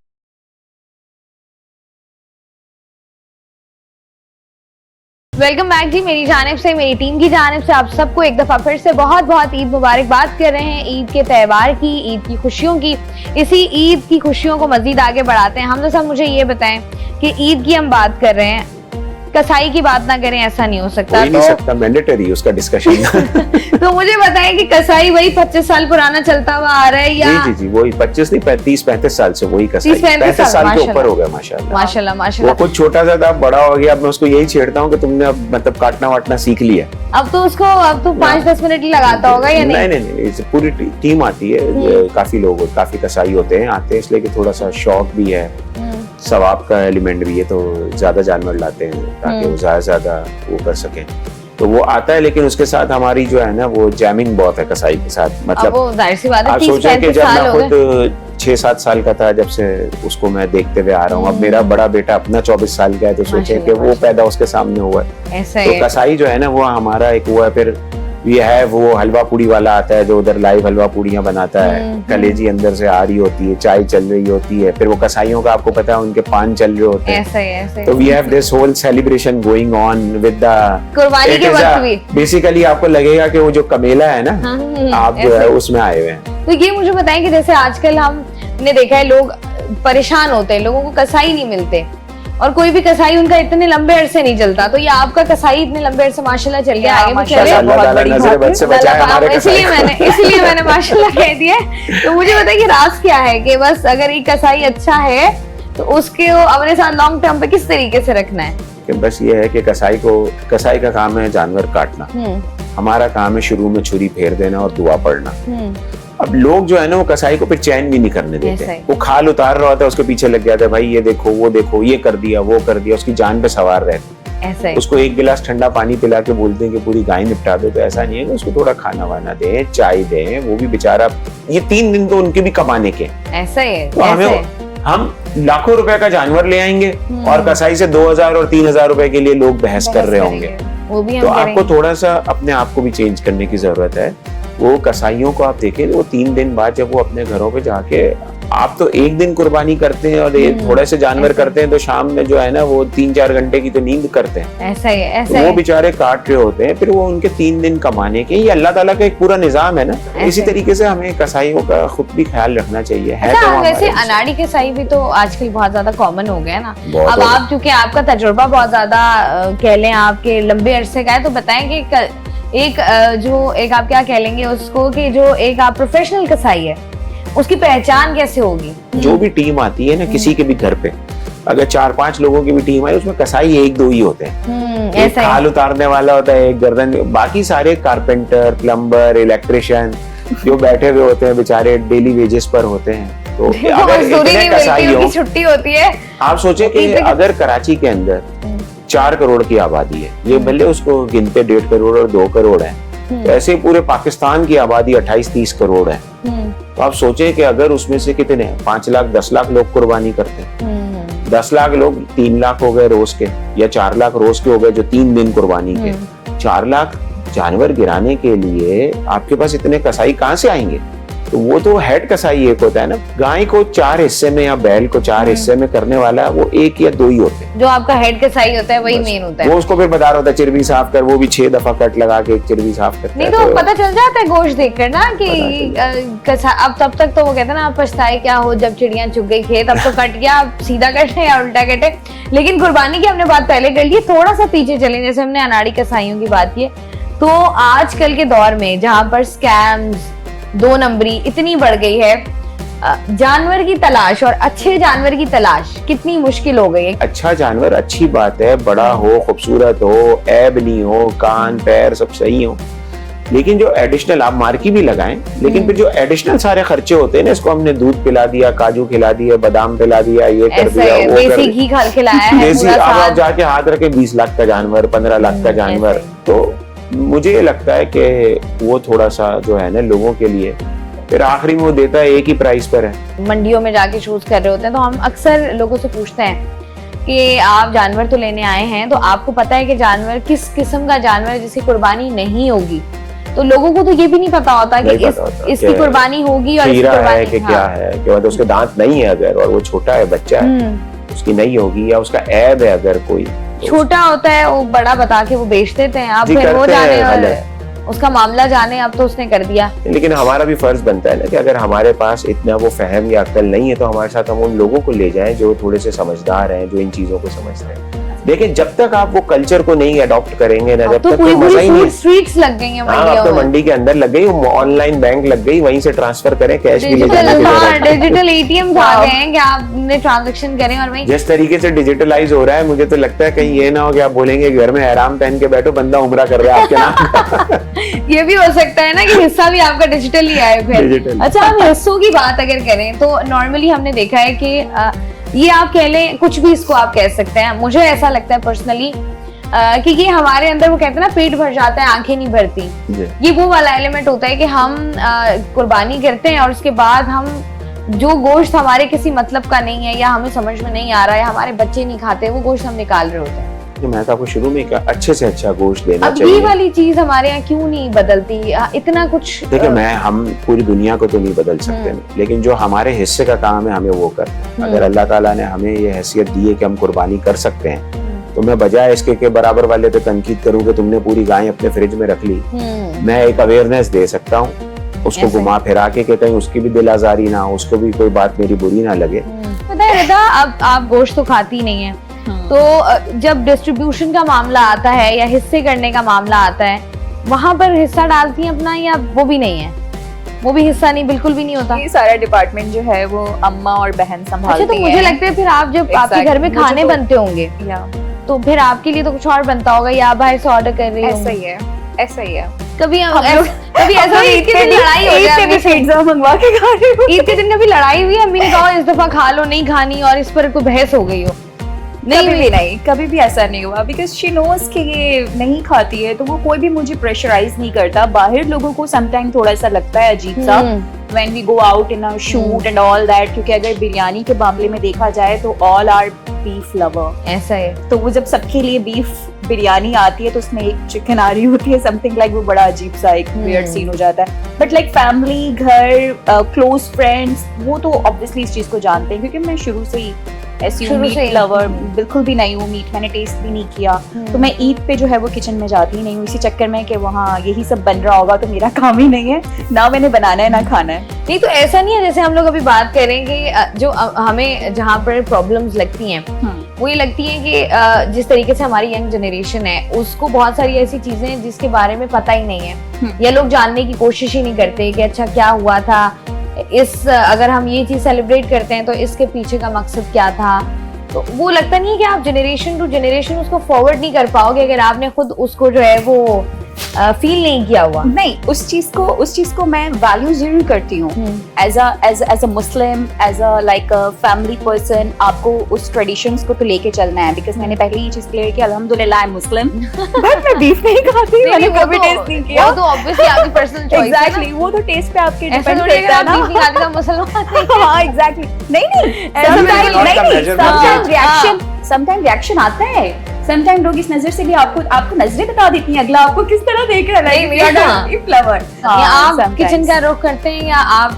वेलकम बैक जी, मेरी जानिब से, मेरी टीम की जानिब से आप सबको एक दफा फिर से बहुत बहुत ईद मुबारक। बात कर रहे हैं ईद के त्योहार की, ईद की खुशियों की। इसी ईद की खुशियों को मजीद आगे बढ़ाते हैं। हम तो सब मुझे ये बताएं कि ईद की हम बात कर रहे हैं, कसाई की बात ना करें, ऐसा नहीं हो सकता। नहीं सकता, मैंडेटरी उसका डिस्कशन। तो मुझे बताएं कि कसाई वही 25 साल पुराना चलता हुआ आ रहा है या? जी वही 25 नहीं 30-35 साल से वही कसाई 35 साल के ऊपर हो गया। माशाल्लाह माशाल्लाह। वो कुछ छोटा सा था, बड़ा हो गया। अब मैं उसको यही छेड़ता हूँ कि तुमने अब मतलब काटना वाटना सीख लिया। अब तो 5-10 मिनट ही लगाता होगा या नहीं? नहीं, पूरी टीम आती है, काफी लोग, काफी कसाई होते हैं, आते हैं, इसलिए कि थोड़ा सा शौक भी है, सवाब का एलिमेंट भी है, तो ज्यादा जानवर लाते हैं ताकि वो ज्यादा वो कर सकें, तो वो आता है। लेकिन उसके साथ हमारी जो है ना, वो जैमिंग बहुत है कसाई के साथ। मतलब आप सोचें कि जब मैं खुद 6-7 साल का था, जब से उसको मैं देखते हुए आ रहा हूँ, अब मेरा बड़ा बेटा अपना 24 साल का है, तो सोचे कि वो पैदा उसके सामने हुआ है। तो कसाई जो है ना, वो हमारा एक वो है। फिर ये है वो हलवा पूड़ी वाला आता है जो उधर लाइव हलवा पूड़ियाँ बनाता है, कलेजी अंदर से आ रही होती है, चाय चल रही होती है, फिर वो कसाईयों का आपको पता है उनके पान चल रहे होते हैं। ऐसे तो we have this whole celebration going on with the कुर्बानी के वक्त भी बेसिकली आपको लगेगा कि वो जो कमेला है ना, आप जो है उसमें आए हुए हैं। तो ये मुझे बताएं कि जैसे आजकल हमने देखा है लोग परेशान होते हैं, लोगों को कसाई नहीं मिलते और कोई भी कसाई उनका इतने लंबे अरसे नहीं चलता, तो ये आपका कसाई इतने लंबे अरसे माशाल्लाह चल गया, आगे भी चले, इसलिए मैंने माशाल्लाह कह दिया। तो मुझे बताइए कि राज क्या है कि बस अगर एक कसाई अच्छा है तो उसके अपने साथ लॉन्ग टर्म पे किस तरीके से रखना है? कि बस ये है कि कसाई का काम है जानवर काटना, हमारा काम है शुरू में छुरी फेर देना और दुआ पढ़ना। अब लोग जो है ना वो कसाई को फिर चैन भी नहीं करने देते, वो खाल उतार रहा होता है उसके पीछे लग जाता है, भाई ये देखो वो देखो, ये कर दिया वो कर दिया, उसकी जान पे सवार रहते हैं। उसको एक गिलास ठंडा पानी पिला के बोलते हैं कि पूरी गाय निपटा दो, तो ऐसा नहीं है कि उसको थोड़ा खाना वाना दें, चाय दें, वो भी बेचारा ये 3 दिन तो उनके भी कमाने के। ऐसा है, तो हम लाखों रुपए का जानवर ले आएंगे और कसाई से 2000 और 3000 रुपए के लिए लोग बहस कर रहे होंगे। तो आपको थोड़ा सा अपने आप को भी चेंज करने की जरूरत है। वो कसाईयों को आप देखें, वो 3 दिन बाद जब वो अपने घरों पे जाके, आप तो एक दिन कुर्बानी करते हैं और थोड़े से जानवर करते हैं, तो शाम में जो है ना वो 3-4 घंटे की तो नींद करते हैं। ऐसा ही है, तो वो बेचारे काट रहे होते हैं, फिर वो उनके 3 दिन कमाने के, ये अल्लाह ताला का एक पूरा निजाम है ना। इसी तरीके से हमें कसाईयों का खुद भी ख्याल रखना चाहिए। है तो वैसे अनाड़ी कसाई भी तो आजकल बहुत ज्यादा कॉमन हो गया ना। अब आप चूंकि आपका तजुर्बा बहुत ज्यादा कह लें आपके लंबे अरसे का है, तो बताएं कि एक आप क्या कह लेंगे उसको कि जो एक आप प्रोफेशनल कसाई है उसकी पहचान कैसे होगी? जो भी टीम आती है ना किसी के भी घर पे, अगर 4-5 लोगों की भी टीम है उसमें कसाई 1-2 ही होते हैं। एक खाल उतारने वाला होता है, एक गर्दन, बाकी सारे कारपेंटर, प्लम्बर, इलेक्ट्रिशियन जो बैठे हुए होते हैं बेचारे डेली वेजेस पर होते हैं। तो अगर इतने कसाई हो, छुट्टी होती है। आप सोचे कि अगर कराची के अंदर 4 करोड़ की आबादी है, ये भले उसको गिनते 1.5 करोड़ और 2 करोड़ है, तो ऐसे पूरे पाकिस्तान की आबादी 28-30 करोड़ है। तो आप सोचे कि अगर उसमें से कितने 5 लाख 10 लाख लोग कुर्बानी करते हैं, 10 लाख लोग 3 लाख हो गए रोज के, या 4 लाख रोज के हो गए जो 3 दिन कुर्बानी के। 4 लाख जानवर गिराने के लिए आपके पास इतने कसाई कहाँ से आएंगे? तो वो तो हेड कसाई एक होता है ना। गाय को 4 हिस्से में या बैल को 4 हिस्से में करने वाला वो 1 या 2 ही होते हैं। जो आपका हेड कसाई होता है वही मेन होता है। वो उसको फिर बता रहा होता है चिरबी साफ कर, वो भी 6 दफा कट लगा के चिरबी साफ करता है। नहीं तो पता चल जाता है गोश्त देखकर ना कि अब तब तक तो वो कहते हैं ना, आप पछताए क्या हो जब चिड़िया चुग गई खेत, अब तो कट गया, अब सीधा कटे या उल्टा कटे। लेकिन कुर्बानी की हमने बात पहले कर ली, थोड़ा सा पीछे चले, जैसे हमने अनाड़ी कसाईयों की बात की, तो आजकल के दौर में जहाँ पर स्कैम्स, 2 नंबरी इतनी बढ़ गई है, जानवर की तलाश और अच्छे जानवर की तलाश कितनी मुश्किल हो गई है। अच्छा जानवर अच्छी बात है, बड़ा हो, खूबसूरत हो, ऐब नहीं हो, कान पैर सब सही हो, लेकिन जो एडिशनल आप मार्की भी लगाएं, लेकिन फिर जो एडिशनल सारे खर्चे होते हैं ना, इसको हमने दूध पिला दिया, काजू खिला दिया, बादाम पिला दिया, ये कर दिया, वो कर देसी घी खिलाया है, देसी, अब आप जाके हाथ रखे 20 लाख का जानवर, 15 लाख का जानवर, तो मुझे लगता है कि वो थोड़ा सा जो है ना लोगों के लिए फिर आखिरी में वो देता है एक ही प्राइस पर है। मंडियों में जाके शूज कर रहे होते हैं, तो हम अक्सर लोगों से पूछते हैं कि आप जानवर तो लेने आए हैं, तो आपको पता है कि जानवर किस किस्म का जानवर है जिसकी कुर्बानी नहीं होगी? तो लोगों को तो ये भी नहीं पता होता कि इसकी कुर्बानी होगी और इसकी कुर्बानी है क्या है, कि मतलब उसके दांत नहीं है अगर, और वो छोटा है, बच्चा है, उसकी नहीं होगी, या उसका ऐब है अगर कोई छोटा होता है, वो बड़ा बता के वो बेच देते हैं। आप फिर वो जाने और उसका मामला जाने, अब तो उसने कर दिया। लेकिन हमारा भी फर्ज बनता है ना कि अगर हमारे पास इतना वो फहम या अक्ल नहीं है, तो हमारे साथ हम उन लोगों को ले जाएं जो थोड़े से समझदार हैं, जो इन चीजों को समझते हैं। देखिए जब तक आप वो कल्चर को नहीं अडॉप्ट करेंगे ना, जब तक तो मजा ही नहीं। स्ट्रीट्स लग गई हैं मंडियों में, तो मंडी के अंदर लग गई, ऑनलाइन बैंक लग गई, वहीं से ट्रांसफर करें, कैश भी ले जाने, डिजिटल एटीएम आ गए हैं कि आपने ट्रांजैक्शन करें। और वहीं जिस तरीके से डिजिटलाइज हो रहा है, मुझे तो लगता है कहीं ये ना हो कि आप बोलेंगे घर में एहराम पहन के बैठो, बंदा उम्रा कर रहा है आपके नाम। ये भी हो सकता है ना कि हिस्सा भी आपका डिजिटल ही आए फिर। अच्छा, हम हिस्सों की बात अगर करें तो नॉर्मली हमने देखा है कि ये आप कह लें, कुछ भी इसको आप कह सकते हैं, मुझे ऐसा लगता है पर्सनली कि ये हमारे अंदर वो कहते हैं ना पेट भर जाता है आंखें नहीं भरती, ये वो वाला एलिमेंट होता है कि हम कुर्बानी करते हैं और उसके बाद हम जो गोश्त हमारे किसी मतलब का नहीं है या हमें समझ में नहीं आ रहा है, हमारे बच्चे नहीं खाते, वो गोश्त हम निकाल रहे होते हैं। देखिए मैं तो आपको शुरू में कहा अच्छे से अच्छा गोश्त देना अब चाहिए। ये वाली चीज हमारे यहाँ क्यों नहीं बदलती? इतना कुछ देखिए हम पूरी दुनिया को तो नहीं बदल सकते, लेकिन जो हमारे हिस्से का काम है हमें वो करना है। अगर अल्लाह ताला ने हमें ये हैसियत दी है कि हम कुर्बानी कर सकते हैं, तो मैं बजाय इसके के बराबर वाले पे तनकीद करूं कि तुमने पूरी गाय अपने फ्रिज में रख ली, मैं एक अवेयरनेस दे सकता हूँ उसको घुमा फिरा के कि कहीं उसकी भी दिल आजारी ना हो, उसको भी कोई बात मेरी बुरी ना लगे। पता है रिदा, अब आप गोश्त तो खाती नहीं है, तो जब डिस्ट्रीब्यूशन का मामला आता है या हिस्से करने का मामला आता है, वहाँ पर हिस्सा डालती हैं अपना या वो भी नहीं है? वो भी हिस्सा नहीं, बिल्कुल भी नहीं होता। ये सारा डिपार्टमेंट जो है वो अम्मा और बहन संभालती हैं। अच्छा, तो मुझे लगता है फिर आप जब आपके घर में खाने बनते होंगे तो फिर आपके लिए तो कुछ और बनता होगा या आप बाहर से ऑर्डर कर रही ऐसा ही है, ऐसा ही है। कभी ऐसा ईद के दिन लड़ाई हो जाए, पिज्जा मंगवा के खा रही हूँ। ईद के दिन कभी लड़ाई हुई, अम्मी ने कहा इस दफा खा लो, नहीं खानी, और इस पर कोई बहस हो गई हो? कभी भी ऐसा नहीं हुआ, बिकॉज शी नोज कि ये नहीं खाती है, तो वो कोई भी मुझे प्रेशराइज नहीं करता। बाहर लोगों को समटाइम थोड़ा सा लगता है अजीब सा when we go out in a shoot and all that, क्योंकि अगर बिरयानी के मामले में देखा जाए तो all are beef lover। ऐसा है, तो वो जब सबके लिए बीफ बिरयानी आती है तो उसमें एक चिकन आ रही होती है, समथिंग लाइक वो बड़ा अजीब सा एक वियर्ड सीन हो जाता है। बट लाइक फैमिली, घर, क्लोज फ्रेंड्स, वो तो ऑब्वियसली इस चीज को जानते हैं, क्योंकि मैं शुरू से ही ऐसी मीट लवर बिल्कुल भी नहीं हूँ, मीट मैंने टेस्ट भी नहीं किया, तो मैं ईद पे जो है वो किचन में जाती ही नहीं हूँ, इसी चक्कर में कि वहाँ यही सब बन रहा होगा तो मेरा काम ही नहीं है, ना मैंने बनाना है ना खाना है। नहीं तो ऐसा नहीं है, जैसे हम लोग अभी बात करें कि जो हमें जहाँ पर प्रॉब्लम्स लगती हैं वो ये लगती है कि जिस तरीके से हमारी यंग जनरेशन है उसको बहुत सारी ऐसी चीजें हैं जिसके बारे में पता ही नहीं है, या लोग जानने की कोशिश ही नहीं करते कि अच्छा क्या हुआ था, अगर हम ये चीज सेलिब्रेट करते हैं तो इसके पीछे का मकसद क्या था। तो वो लगता नहीं है कि आप जनरेशन टू जनरेशन उसको फॉरवर्ड नहीं कर पाओगे अगर आपने खुद उसको जो है वो फील नहीं किया हुआ। नहीं, उस चीज को मैं वैल्यू जरूर करती हूँ as a Muslim, as a like a family person. आपको उस ट्रेडिशंस को तो लेके चलना है, बिकॉज मैंने पहले ही चीज क्लियर किया, अल्हम्दुलिल्लाह आई एम मुस्लिम, बट मैं बीफ नहीं खाती, मैंने कभी टेस्ट नहीं किया। वो तो ऑब्वियसली आपकी पर्सनल चॉइस है। एग्जैक्टली, वो तो टेस्ट पे आपके डिपेंड करता है ना। बीफ नहीं खाती तो मुसलमान। हाँ एग्जैक्टली, नहीं समटाइम रिएक्शन आता है, समटाइम लोग इस नजर से भी आपको नजरें बता देती हैं, अगला आपको किस तरह देख रहा है। फ्लावर आप किचन का रुख करते हैं या आप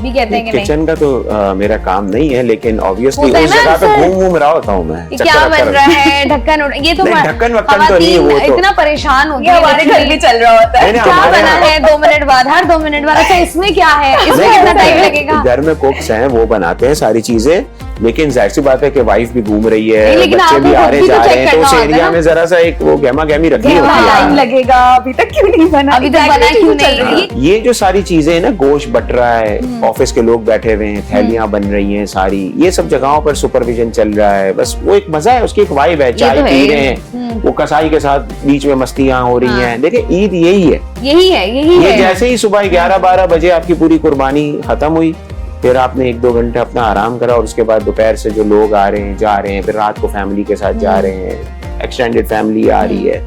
भी कहते हैं कि नहीं? किचन का तो मेरा काम नहीं है, लेकिन ऑब्वियसली उस जगह पे घूम रहा होता हूँ मैं। क्या बन रहा है, ढक्कन, ये तो ढक्कन वक्कन तो नहीं, वो तो इतना परेशान होती है, हमारे घर भी चल रहा होता है। क्या बना है 2 मिनट बाद, हर 2 मिनट बाद, अच्छा इसमें क्या है, इसमें कितना टाइम लगेगा? घर में कुक्स हैं, वो बनाते हैं सारी चीजें, लेकिन जाहिर सी बात है कि वाइफ भी घूम रही है, बच्चे भी आ रहे जा रहे हैं, तो उस एरिया में जरा सा एक वो गहमा गहमी रखनी होती है। टाइम लगेगा, अभी तक क्यों नहीं बना, अभी तक बना क्यों नहीं? ये जो सारी चीजें है ना, गोश्त बट रहा है, ऑफिस के लोग बैठे हुए हैं, थैलियां बन रही हैं सारी, ये सब जगहों पर सुपरविजन चल रहा है, बस वो एक मजा है, उसकी एक वाइब है, चाय पी रहे हैं, वो कसाई के साथ बीच में मस्तियां हो रही हैं। देखिए ईद यही है, जैसे ही सुबह 11-12 बजे आपकी पूरी कुर्बानी खत्म हुई, फिर आपने 1-2 घंटे अपना आराम करा, और उसके बाद दोपहर से जो लोग आ रहे हैं जा रहे हैं, फिर रात को फैमिली के साथ जा रहे हैं, एक्सटेंडेड फैमिली आ रही है,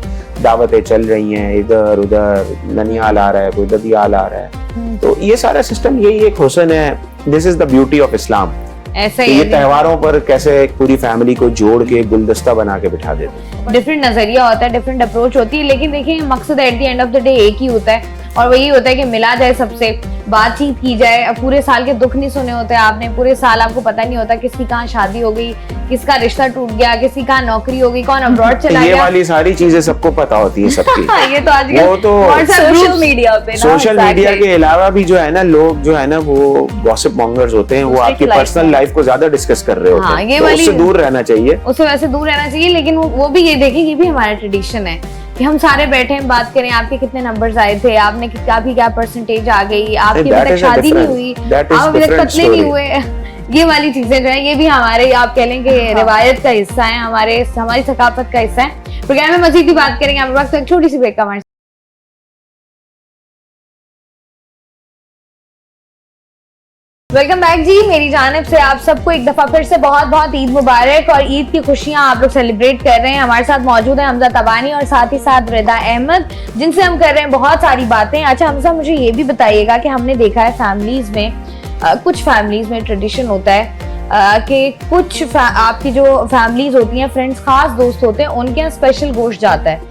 दावतें चल रही हैं, इधर उधर ननिहाल आ रहा है, कोई ददियाल आ रहा है, तो ये सारा सिस्टम यही एक हुस्न है। This is the beauty of Islam. ऐसा ये त्योहारों पर कैसे एक पूरी फैमिली को जोड़ के गुलदस्ता बना के बिठा देते हैं। डिफरेंट नजरिया होता है, डिफरेंट अप्रोच होती है, लेकिन देखिए मकसद at the end of the day एक ही होता है, और वही होता है कि मिला जाए सबसे, बातचीत की जाए। अब पूरे साल के दुख नहीं सुने होते आपने, पूरे साल आपको पता नहीं होता किसकी कहाँ शादी हो गई, किसका रिश्ता टूट गया, किसी कहाँ नौकरी हो गई, कौन अब्रॉड चला गया, ये वाली सारी चीजें सबको पता होती है सबकी। ये तो आजकल वो तो सोशल मीडिया पे, सोशल मीडिया के अलावा भी जो है ना, लोग जो है ना वो गॉसिप मॉन्गर्स होते हैं, वो आपकी पर्सनल लाइफ को ज्यादा डिस्कस कर रहे होते हैं, तो उससे दूर रहना चाहिए, उससे वैसे दूर रहना चाहिए। लेकिन वो भी ये देखें, ये भी हमारा ट्रेडिशन है कि हम सारे बैठे हैं, बात करें आपके कितने नंबर्स आए थे, आपने क्या परसेंटेज आ गई, आपकी अभी तक शादी नहीं हुई, आप अभी तक पतले नहीं हुए, ये वाली चीजें जो है ये भी हमारे, आप कह लें कि रिवायत का हिस्सा है, हमारी सकाफत का हिस्सा है। प्रोग्राम में मजीद भी बात करेंगे, हमारे वक्त एक छोटी सी ब्रेक का। वेलकम बैक जी, मेरी जानिब से आप सबको एक दफा फिर से बहुत बहुत ईद मुबारक, और ईद की खुशियां आप लोग सेलिब्रेट कर रहे हैं। हमारे साथ मौजूद है हमजा तबानी और साथ ही साथ रिदा अहमद, जिनसे हम कर रहे हैं बहुत सारी बातें। अच्छा हमजा, मुझे ये भी बताइएगा कि हमने देखा है फैमिलीज में, कुछ फैमिलीज में ट्रेडिशन होता है कि कुछ आपकी जो फैमिलीज होती हैं, फ्रेंड्स, खास दोस्त होते हैं, उनके यहाँ स्पेशल गोश्त जाता है,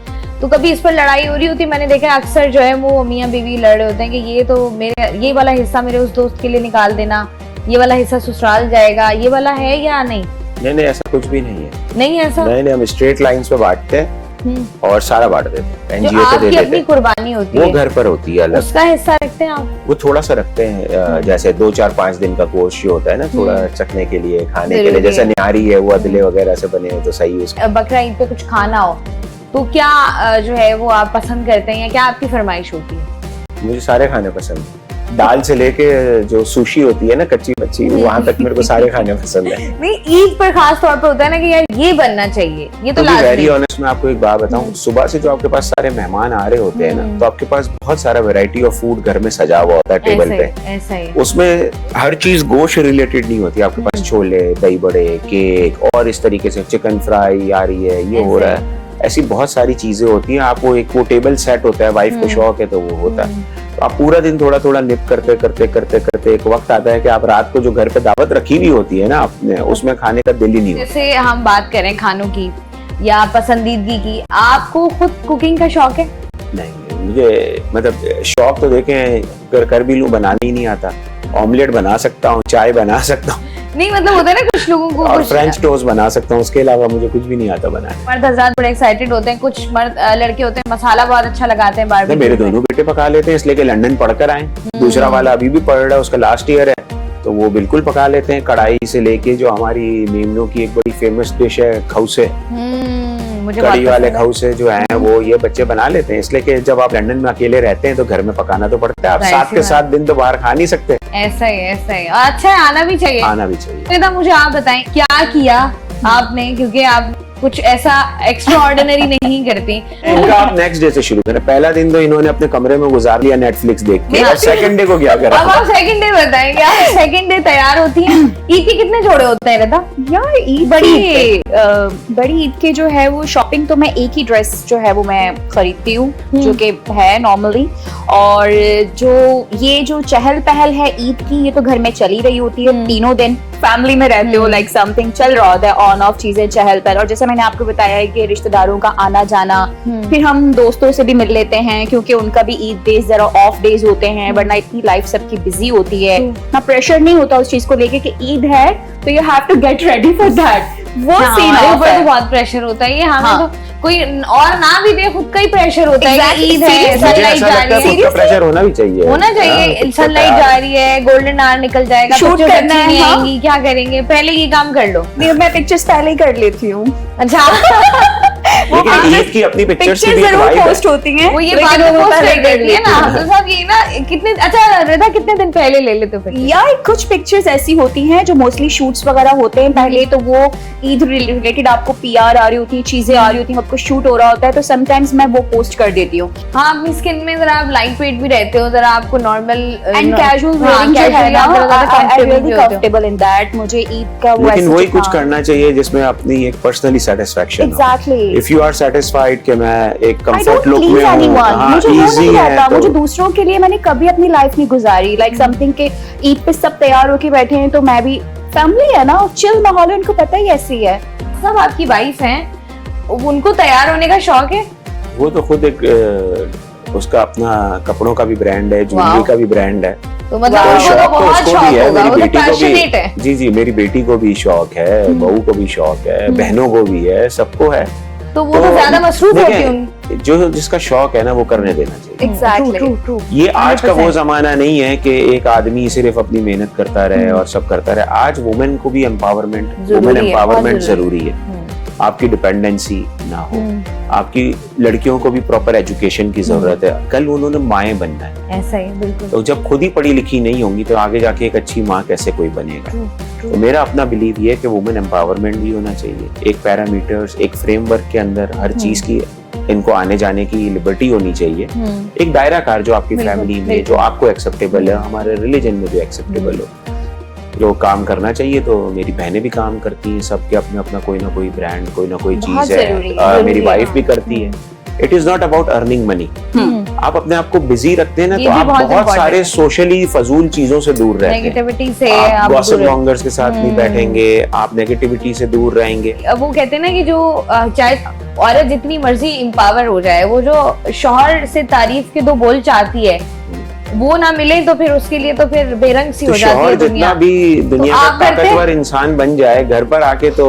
तो कभी इस पर लड़ाई हो रही होती है? मैंने देखा है अक्सर जो है वो मियाँ बीवी लड़ रहे होते हैं कि ये तो मेरे, ये वाला हिस्सा मेरे उस दोस्त के लिए निकाल देना, ये वाला हिस्सा ससुराल जाएगा, ये वाला है या नहीं? नहीं, ऐसा कुछ भी नहीं है। नहीं ऐसा? नहीं, हम स्ट्रेट लाइंस पे बांटते हैं और सारा बांट देते हैं, जो एनजीओ को दे आपकी देते अपनी हैं, कुर्बानी होती वो है घर पर होती है अलग, उसका हिस्सा रखते हैं आप? वो थोड़ा सा रखते हैं, जैसे 2, 4, 5 दिन का गोश्त जो होता है ना, थोड़ा चखने के लिए, खाने के लिए, जैसे न्यारी है वो अदले वगैरह से बने तो सही है उसका। बकरा ईद पे कुछ खाना हो तो क्या जो है वो आप पसंद करते हैं या क्या आपकी फरमाइश होती है? मुझे सारे खाने पसंद है, दाल से लेके जो सुशी होती है ना कच्ची मच्छी, वहां तक मेरे को सारे खाने पसंद है। नहीं, ईद पर खास तौर पर होता है ना कि यार ये बनना चाहिए, ये तो लाजमी। वेरी ऑनेस्ट, मैं आपको एक बात बताऊं, सुबह से जो आपके पास सारे मेहमान आ रहे होते हैं ना, तो आपके पास बहुत सारा वैरायटी ऑफ फूड घर में सजा हुआ होता है टेबल पे। ऐसा ही। उसमें हर चीज गोश्त रिलेटेड नहीं होती, आपके पास छोले, दही बड़े, केक और इस तरीके से चिकन फ्राई आ रही है, ये हो रहा है, ऐसी बहुत सारी चीजें होती हैं। आप वो टेबल सेट होता है, वाइफ को शौक है तो वो होता है, तो आप पूरा दिन थोड़ा थोड़ा निप करते करते करते करते एक वक्त आता है कि आप रात को जो घर पे दावत रखी हुई होती है ना आपने, उसमें खाने का दिल ही नहीं होता। जैसे हम बात करें खानों की या पसंदीदगी की, आपको खुद कुकिंग का शौक है? नहीं, मुझे मतलब शौक तो देखें कर भी लूं, बनाने ही नहीं आता। ऑमलेट बना सकता हूँ, चाय बना सकता हूँ, नहीं मतलब होता है ना कुछ लोगों को, और फ्रेंच टोस्ट बना सकता हूँ, उसके अलावा मुझे कुछ भी नहीं आता बनाने। मर्द हजरात बड़े एक्साइटेड होते हैं, कुछ मर्द लड़के होते हैं मसाला बहुत अच्छा लगाते हैं बारबेक्यू। मेरे दोनों बेटे पका लेते हैं, इसलिए कि लंदन पढ़कर आए, दूसरा वाला अभी भी पढ़ रहा है, उसका लास्ट ईयर है, तो वो बिल्कुल पका लेते हैं। कढ़ाई से लेके जो हमारी मेमनों की एक बड़ी फेमस डिश है खौसे, कड़ी वाले खौसे जो हैं वो ये बच्चे बना लेते हैं, इसलिए कि जब आप लंदन में अकेले रहते हैं तो घर में पकाना तो पड़ता है, आप 7 के 7 दिन तो बाहर खा नहीं सकते। ऐसा ही अच्छा है, आना भी चाहिए, आना भी चाहिए। तो मुझे आप बताएं क्या किया आपने, क्योंकि आप कुछ ऐसा एक्स्ट्रा ऑर्डिनरी नहीं करती। इनका आप नेक्स्ट डे से शुरू करें। पहला दिन तो इन्होंने अपने कमरे में गुजार लिया नेटफ्लिक्स देख के, और सेकंड डे को क्या करा? अब आप सेकंड डे बताएंगे। आप सेकंड डे तैयार होती हैं, ईद के कितने जोड़े होते हैं रता? यार ईद बड़ी ईद के जो है वो शॉपिंग तो मैं एक ही ड्रेस जो है वो मैं खरीदती हूँ, जो कि है नॉर्मली, और जो चहल पहल है ईद की, ये तो घर में चली रही होती है। तीनों दिन फैमिली में रहते हो, लाइक समथिंग चल रहा होता है, ऑन ऑफ चीजें, चहल पहल। और जैसे मैंने आपको बताया है कि रिश्तेदारों का आना जाना, फिर हम दोस्तों से भी मिल लेते हैं, क्योंकि उनका भी ईद डेज जरा ऑफ डेज होते हैं, वरना इतनी लाइफ सबकी बिजी होती है, ना प्रेशर नहीं होता उस चीज को लेके कि ईद है तो you have to get ready for that. वो सीन है, बहुत प्रेशर होता है, ये हमें तो कोई और ना भी दे, खुद का ही प्रेशर होता है कि ईद है, सनलाइट जा रही है, खुद का प्रेशर होना भी चाहिए, सनलाइट जा रही है, गोल्डन आवर निकल जाएगा, शूट करना है, आएंगी, क्या करेंगे, पहले ये काम कर लो। नहीं, मैं पिक्चर्स पहले ही कर लेती हूँ। अच्छा लेकिन ईद की अपनी पिक्चर्स की जरूर पोस्ट होती हैं, वो ये बात में पोस्ट कर देती है ना तो साहब, ये ना कितने अच्छा रदा कितने दिन पहले ले लेते हो? यार कुछ पिक्चर्स ऐसी होती हैं जो मोस्टली शूट्स वगैरह होते हैं पहले, तो वो ईद रिलेटेड आपको पीआर आ रही होती है, चीजें आ रही होती हैं, आपको शूट हो रहा होता है, तो समटाइम्स मैं वो पोस्ट कर देती हूँ। हाँ, अपनी स्किन में जरा आप लाइट वेट भी रहते हो, जरा आपको नॉर्मल एंड कैजुअल वेयरिंग जो है ना, I am really comfortable in that. मुझे ईद का वो लेकिन वही कुछ करना चाहिए जिसमें अपनी एक पर्सनली सेटिस्फेक्शन हो। Exactly, if you are satisfied कि मैं एक कंफर्ट लुक में मुझे इजी है, मुझे दूसरों के लिए मैंने कभी अपनी लाइफ नहीं गुजारी, लाइक समथिंग के ईद पे सब तैयार होके बैठे हैं, तो मैं भी, फैमिली है ना, चिल माहौल है, उनको पता ही ऐसी है। सब आपकी वाइफ हैं, उनको तैयार होने का शौक है? वो तो खुद एक उसका अपना कपड़ों का भी ब्रांड है, ज्वेलरी का भी ब्रांड है, तो मतलब शौक तो उसको भी है, मेरी बेटी को पैशनेट है। भी, जी मेरी बेटी को भी शौक है, बहू को भी शौक है, बहनों को भी है, सबको है, तो वो तो ज्यादा मसरूफ होती होंगी। जो जिसका शौक है ना वो करने देना चाहिए। एग्जैक्टली, ये आज का वो जमाना नहीं है कि एक आदमी सिर्फ अपनी मेहनत करता रहे और सब करता रहे। आज वुमेन को भी वुमेन एम्पावरमेंट जरूरी है। आपकी डिपेंडेंसी ना हो, आपकी लड़कियों को भी प्रॉपर एजुकेशन की जरूरत है, कल उन्होंने माएं बनना है। ऐसा ही बिल्कुल। तो जब खुद ही पढ़ी लिखी नहीं होंगी तो आगे जाके एक अच्छी माँ कैसे कोई बनेगा? तो मेरा अपना बिलीव ये है कि वुमेन एम्पावरमेंट भी होना चाहिए, एक पैरामीटर्स, एक फ्रेमवर्क के अंदर हर चीज की इनको आने जाने की लिबर्टी होनी चाहिए, एक दायरा कार जो आपकी फैमिली में जो आपको एक्सेप्टेबल है, हमारे रिलीजन में जो एक्सेप्टेबल हो, जो काम करना चाहिए। तो मेरी बहनें भी काम करती हैं, सबके अपने अपना कोई ना कोई ब्रांड, कोई ना कोई चीज है, मेरी वाइफ भी करती है, it is not about earning money. आप अपने आप को बिजी रखते हैं ना, ये तो भी आप बहुत बहुत important सारे है। सोशली फजूल चीजों से दूर रहते हैं। नेगेटिविटी से आप आप गॉसिप दूर मॉन्गर्स के साथ नहीं बैठेंगे, आप नेगेटिविटी से दूर रहेंगे। वो कहते हैं ना कि जो चाहे औरत जितनी मर्जी एम्पावर हो जाए, वो जो शौहर से तारीफ के दो बोल चाहती है वो ना मिले तो फिर उसके लिए तो फिर बेरंग सी तो हो जाती शौहर है जितना दुनिया। भी दुनिया तो का आप करते हैं? ताकतवर इंसान बन जाए, घर पर आके तो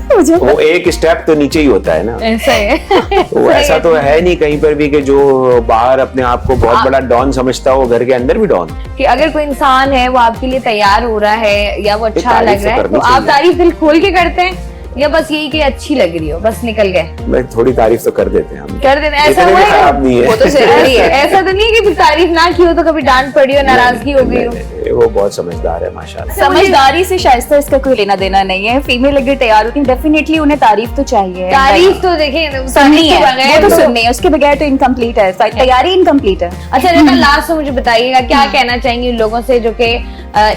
वो एक स्टेप तो नीचे ही होता है ना। ऐसा है। वो ऐसा तो है नहीं कहीं पर भी कि जो बाहर अपने आप को बहुत बड़ा डॉन समझता हो, घर के अंदर भी डॉन। कि अगर कोई इंसान है वो आपके लिए तैयार हो रहा है या वो अच्छा तारीफ लग तो रहा है, करनी तो आप चाहिए। तारीफ दिल खोल के करते हैं या बस यही कि अच्छी लग रही हो, बस निकल गए मैं थोड़ी तारीफ तो कर देते हैं हम, कर देते हैं? ऐसा इतने हुआ भी है? खराब नहीं है। वो तो जरूरी है। ऐसा तो नहीं कि तारीफ ना की हो तो कभी डांट पड़ी हो, नाराजगी हो गई हो? नहीं, वो बहुत समझदार है माशाल्लाह। समझदारी से शाइस्ता इसका कोई लेना देना नहीं है। फीमेल अगर तैयार होती है डेफिनेटली उन्हें तारीफ तो चाहिए। तारीफ तो देखिए सुननी है, बगैर वो तो सुननी है, उसके बगैर तो इनकम्प्लीट है, तैयारी इनकम्प्लीट है। अच्छा रेखा, लास्ट में मुझे बताइएगा क्या कहना चाहेंगे उन लोगों से जो कि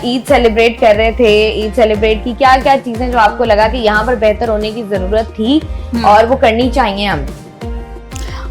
ईद सेलिब्रेट कर रहे थे, ईद सेलिब्रेट की क्या क्या चीजें जो आपको लगा कि यहाँ पर बेहतर होने की जरूरत थी और वो करनी चाहिए हम?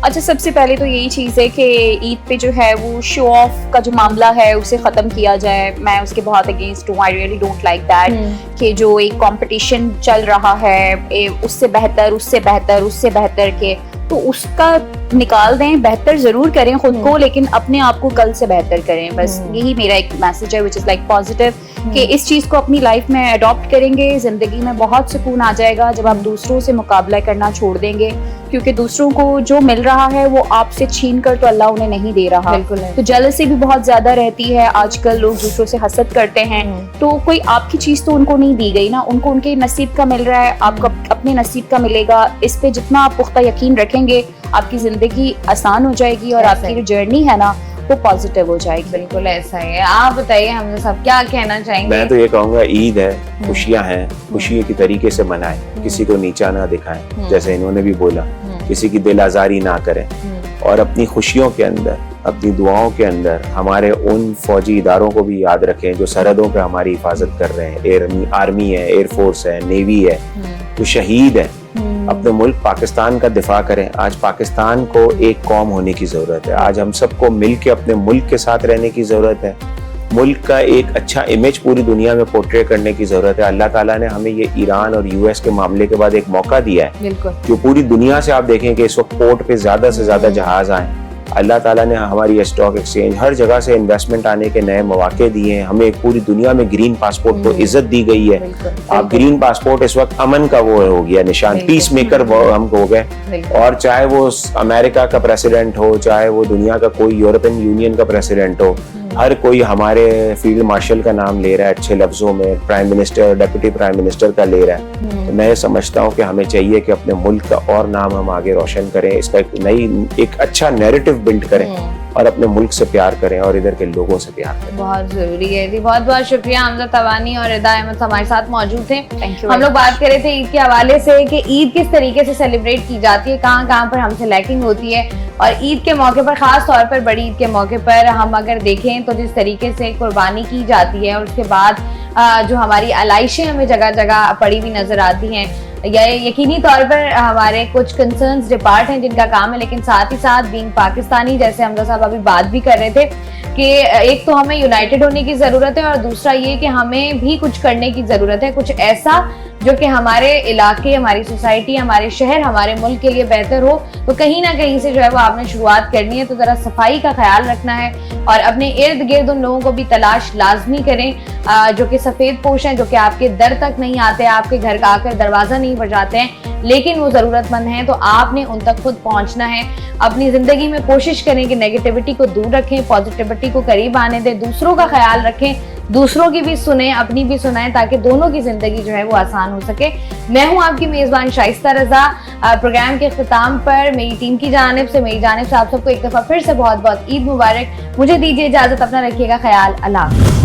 अच्छा, सबसे पहले तो यही चीज़ है कि ईद पे जो है वो शो ऑफ का जो मामला है उसे ख़त्म किया जाए। मैं उसके बहुत अगेंस्ट हूँ। I really don't like that कि जो एक कंपटीशन चल रहा है उससे बेहतर उससे बेहतर उससे बेहतर के, तो उसका निकाल दें। बेहतर जरूर करें खुद को, लेकिन अपने आप को कल से बेहतर करें। बस यही मेरा एक मैसेज है, विच इज़ लाइक पॉजिटिव, कि इस चीज़ को अपनी लाइफ में अडॉप्ट करेंगे, ज़िंदगी में बहुत सुकून आ जाएगा जब आप दूसरों से मुकाबला करना छोड़ देंगे। क्योंकि दूसरों को जो मिल रहा है वो आपसे छीन कर तो अल्लाह उन्हें नहीं दे रहा। बिल्कुल है। तो जेलसी भी बहुत ज्यादा रहती है आजकल, लोग दूसरों से हसद करते हैं। तो कोई आपकी चीज तो उनको नहीं दी गई ना, उनको उनके नसीब का मिल रहा है, आपको अपने नसीब का मिलेगा। इस पे जितना आप पुख्ता यकीन रखेंगे आपकी जिंदगी आसान हो जाएगी और आपकी जो जर्नी है ना वो पॉजिटिव हो जाएगी। बिल्कुल ऐसा है। आप बताइए हमने सब क्या कहना चाहेंगे? मैं तो ये कहूँगा ईद है, खुशियाँ हैं, खुशी के तरीके से मनाएं, किसी को नीचा ना दिखाएं, जैसे इन्होंने भी बोला, किसी की दिल आजारी ना करें, और अपनी खुशियों के अंदर, अपनी दुआओं के अंदर हमारे उन फौजी इदारों को भी याद रखें जो सरहदों पे हमारी हिफाजत कर रहे हैं। आर्मी है, एयरफोर्स है, नेवी है, जो शहीद है, अपने मुल्क पाकिस्तान का दिफा करें। आज पाकिस्तान को एक कौम होने की जरूरत है। आज हम सबको मिल के अपने मुल्क के साथ रहने की जरूरत है। मुल्क का एक अच्छा इमेज पूरी दुनिया में पोर्ट्रे करने की जरूरत है। अल्लाह ताला ने हमें ये ईरान और यूएस के मामले के बाद एक मौका दिया है। बिल्कुल। जो पूरी दुनिया से आप देखें कि इस वक्त पोर्ट पे ज्यादा से ज्यादा जहाज आए। अल्लाह ताला ने हमारी स्टॉक एक्सचेंज, हर जगह से इन्वेस्टमेंट आने के नए मौके दिए हैं। हमें पूरी दुनिया में ग्रीन पासपोर्ट को इज्जत दी गई है। आप ग्रीन पासपोर्ट इस वक्त अमन का वो हो गया निशान, पीस मेकर हम हो गए। और चाहे वो अमेरिका का प्रेसिडेंट हो, चाहे वो दुनिया का कोई यूरोपियन यूनियन का प्रेसिडेंट हो, हर कोई हमारे फील्ड मार्शल का नाम ले रहा है अच्छे लफ्जों में, prime minister, deputy prime minister का ले रहा है। तो मैं समझता हूँ कि हमें चाहिए कि अपने मुल्क का और नाम हम आगे रोशन करें, इसका एक अच्छा नैरेटिव बिल्ड करें और अपने मुल्क से प्यार करें और इधर के लोगों से प्यार करें। बहुत जरूरी है जी। बहुत बहुत शुक्रिया। हमजा तवानी और रिदा अहमद हमारे साथ मौजूद थे। Thank you. हम लोग बात कर रहे थे ईद के हवाले से कि ईद किस तरीके से सेलिब्रेट की जाती है, कहाँ कहाँ पर हमसे लैकिंग होती है, और ईद के मौके पर, खास तौर पर बड़ी ईद के मौके पर हम अगर देखें तो जिस तरीके से कुर्बानी की जाती है और उसके बाद जो हमारी आलाइशें हमें जगह जगह पड़ी हुई नजर आती हैं, यकीनी तौर पर हमारे कुछ कंसर्न्स डिपार्ट हैं जिनका काम है, लेकिन साथ ही साथ बीइंग पाकिस्तानी, जैसे हमजा साहब अभी बात भी कर रहे थे कि एक तो हमें यूनाइटेड होने की जरूरत है और दूसरा ये कि हमें भी कुछ करने की जरूरत है, कुछ ऐसा जो कि हमारे इलाके, हमारी सोसाइटी, हमारे शहर, हमारे मुल्क के लिए बेहतर हो। तो कहीं ना कहीं से जो है वो आपने शुरुआत करनी है। तो जरा सफाई का ख्याल रखना है और अपने इर्द गिर्द उन लोगों को भी तलाश लाजमी करें जो कि सफेद पोश हैं, जो कि आपके दर तक नहीं आते, आपके घर का आकर दरवाजा नहीं बजाते हैं, लेकिन वो जरूरतमंद हैं। तो आपने उन तक खुद पहुंचना है। अपनी जिंदगी में कोशिश करें कि नेगेटिविटी को दूर रखें, पॉजिटिविटी को करीब आने दें, दूसरों का ख्याल रखें, दूसरों की भी सुने, अपनी भी सुनाएं, ताकि दोनों की जिंदगी जो है वो आसान हो सके। मैं हूं आपकी मेजबान शाइस्ता रजा। प्रोग्राम के इख्तिताम पर मेरी टीम की जानिब से, मेरी जानिब से आप सबको एक दफा फिर से बहुत बहुत ईद मुबारक। मुझे दीजिए इजाजत, अपना रखिएगा ख्याल। अल्लाह।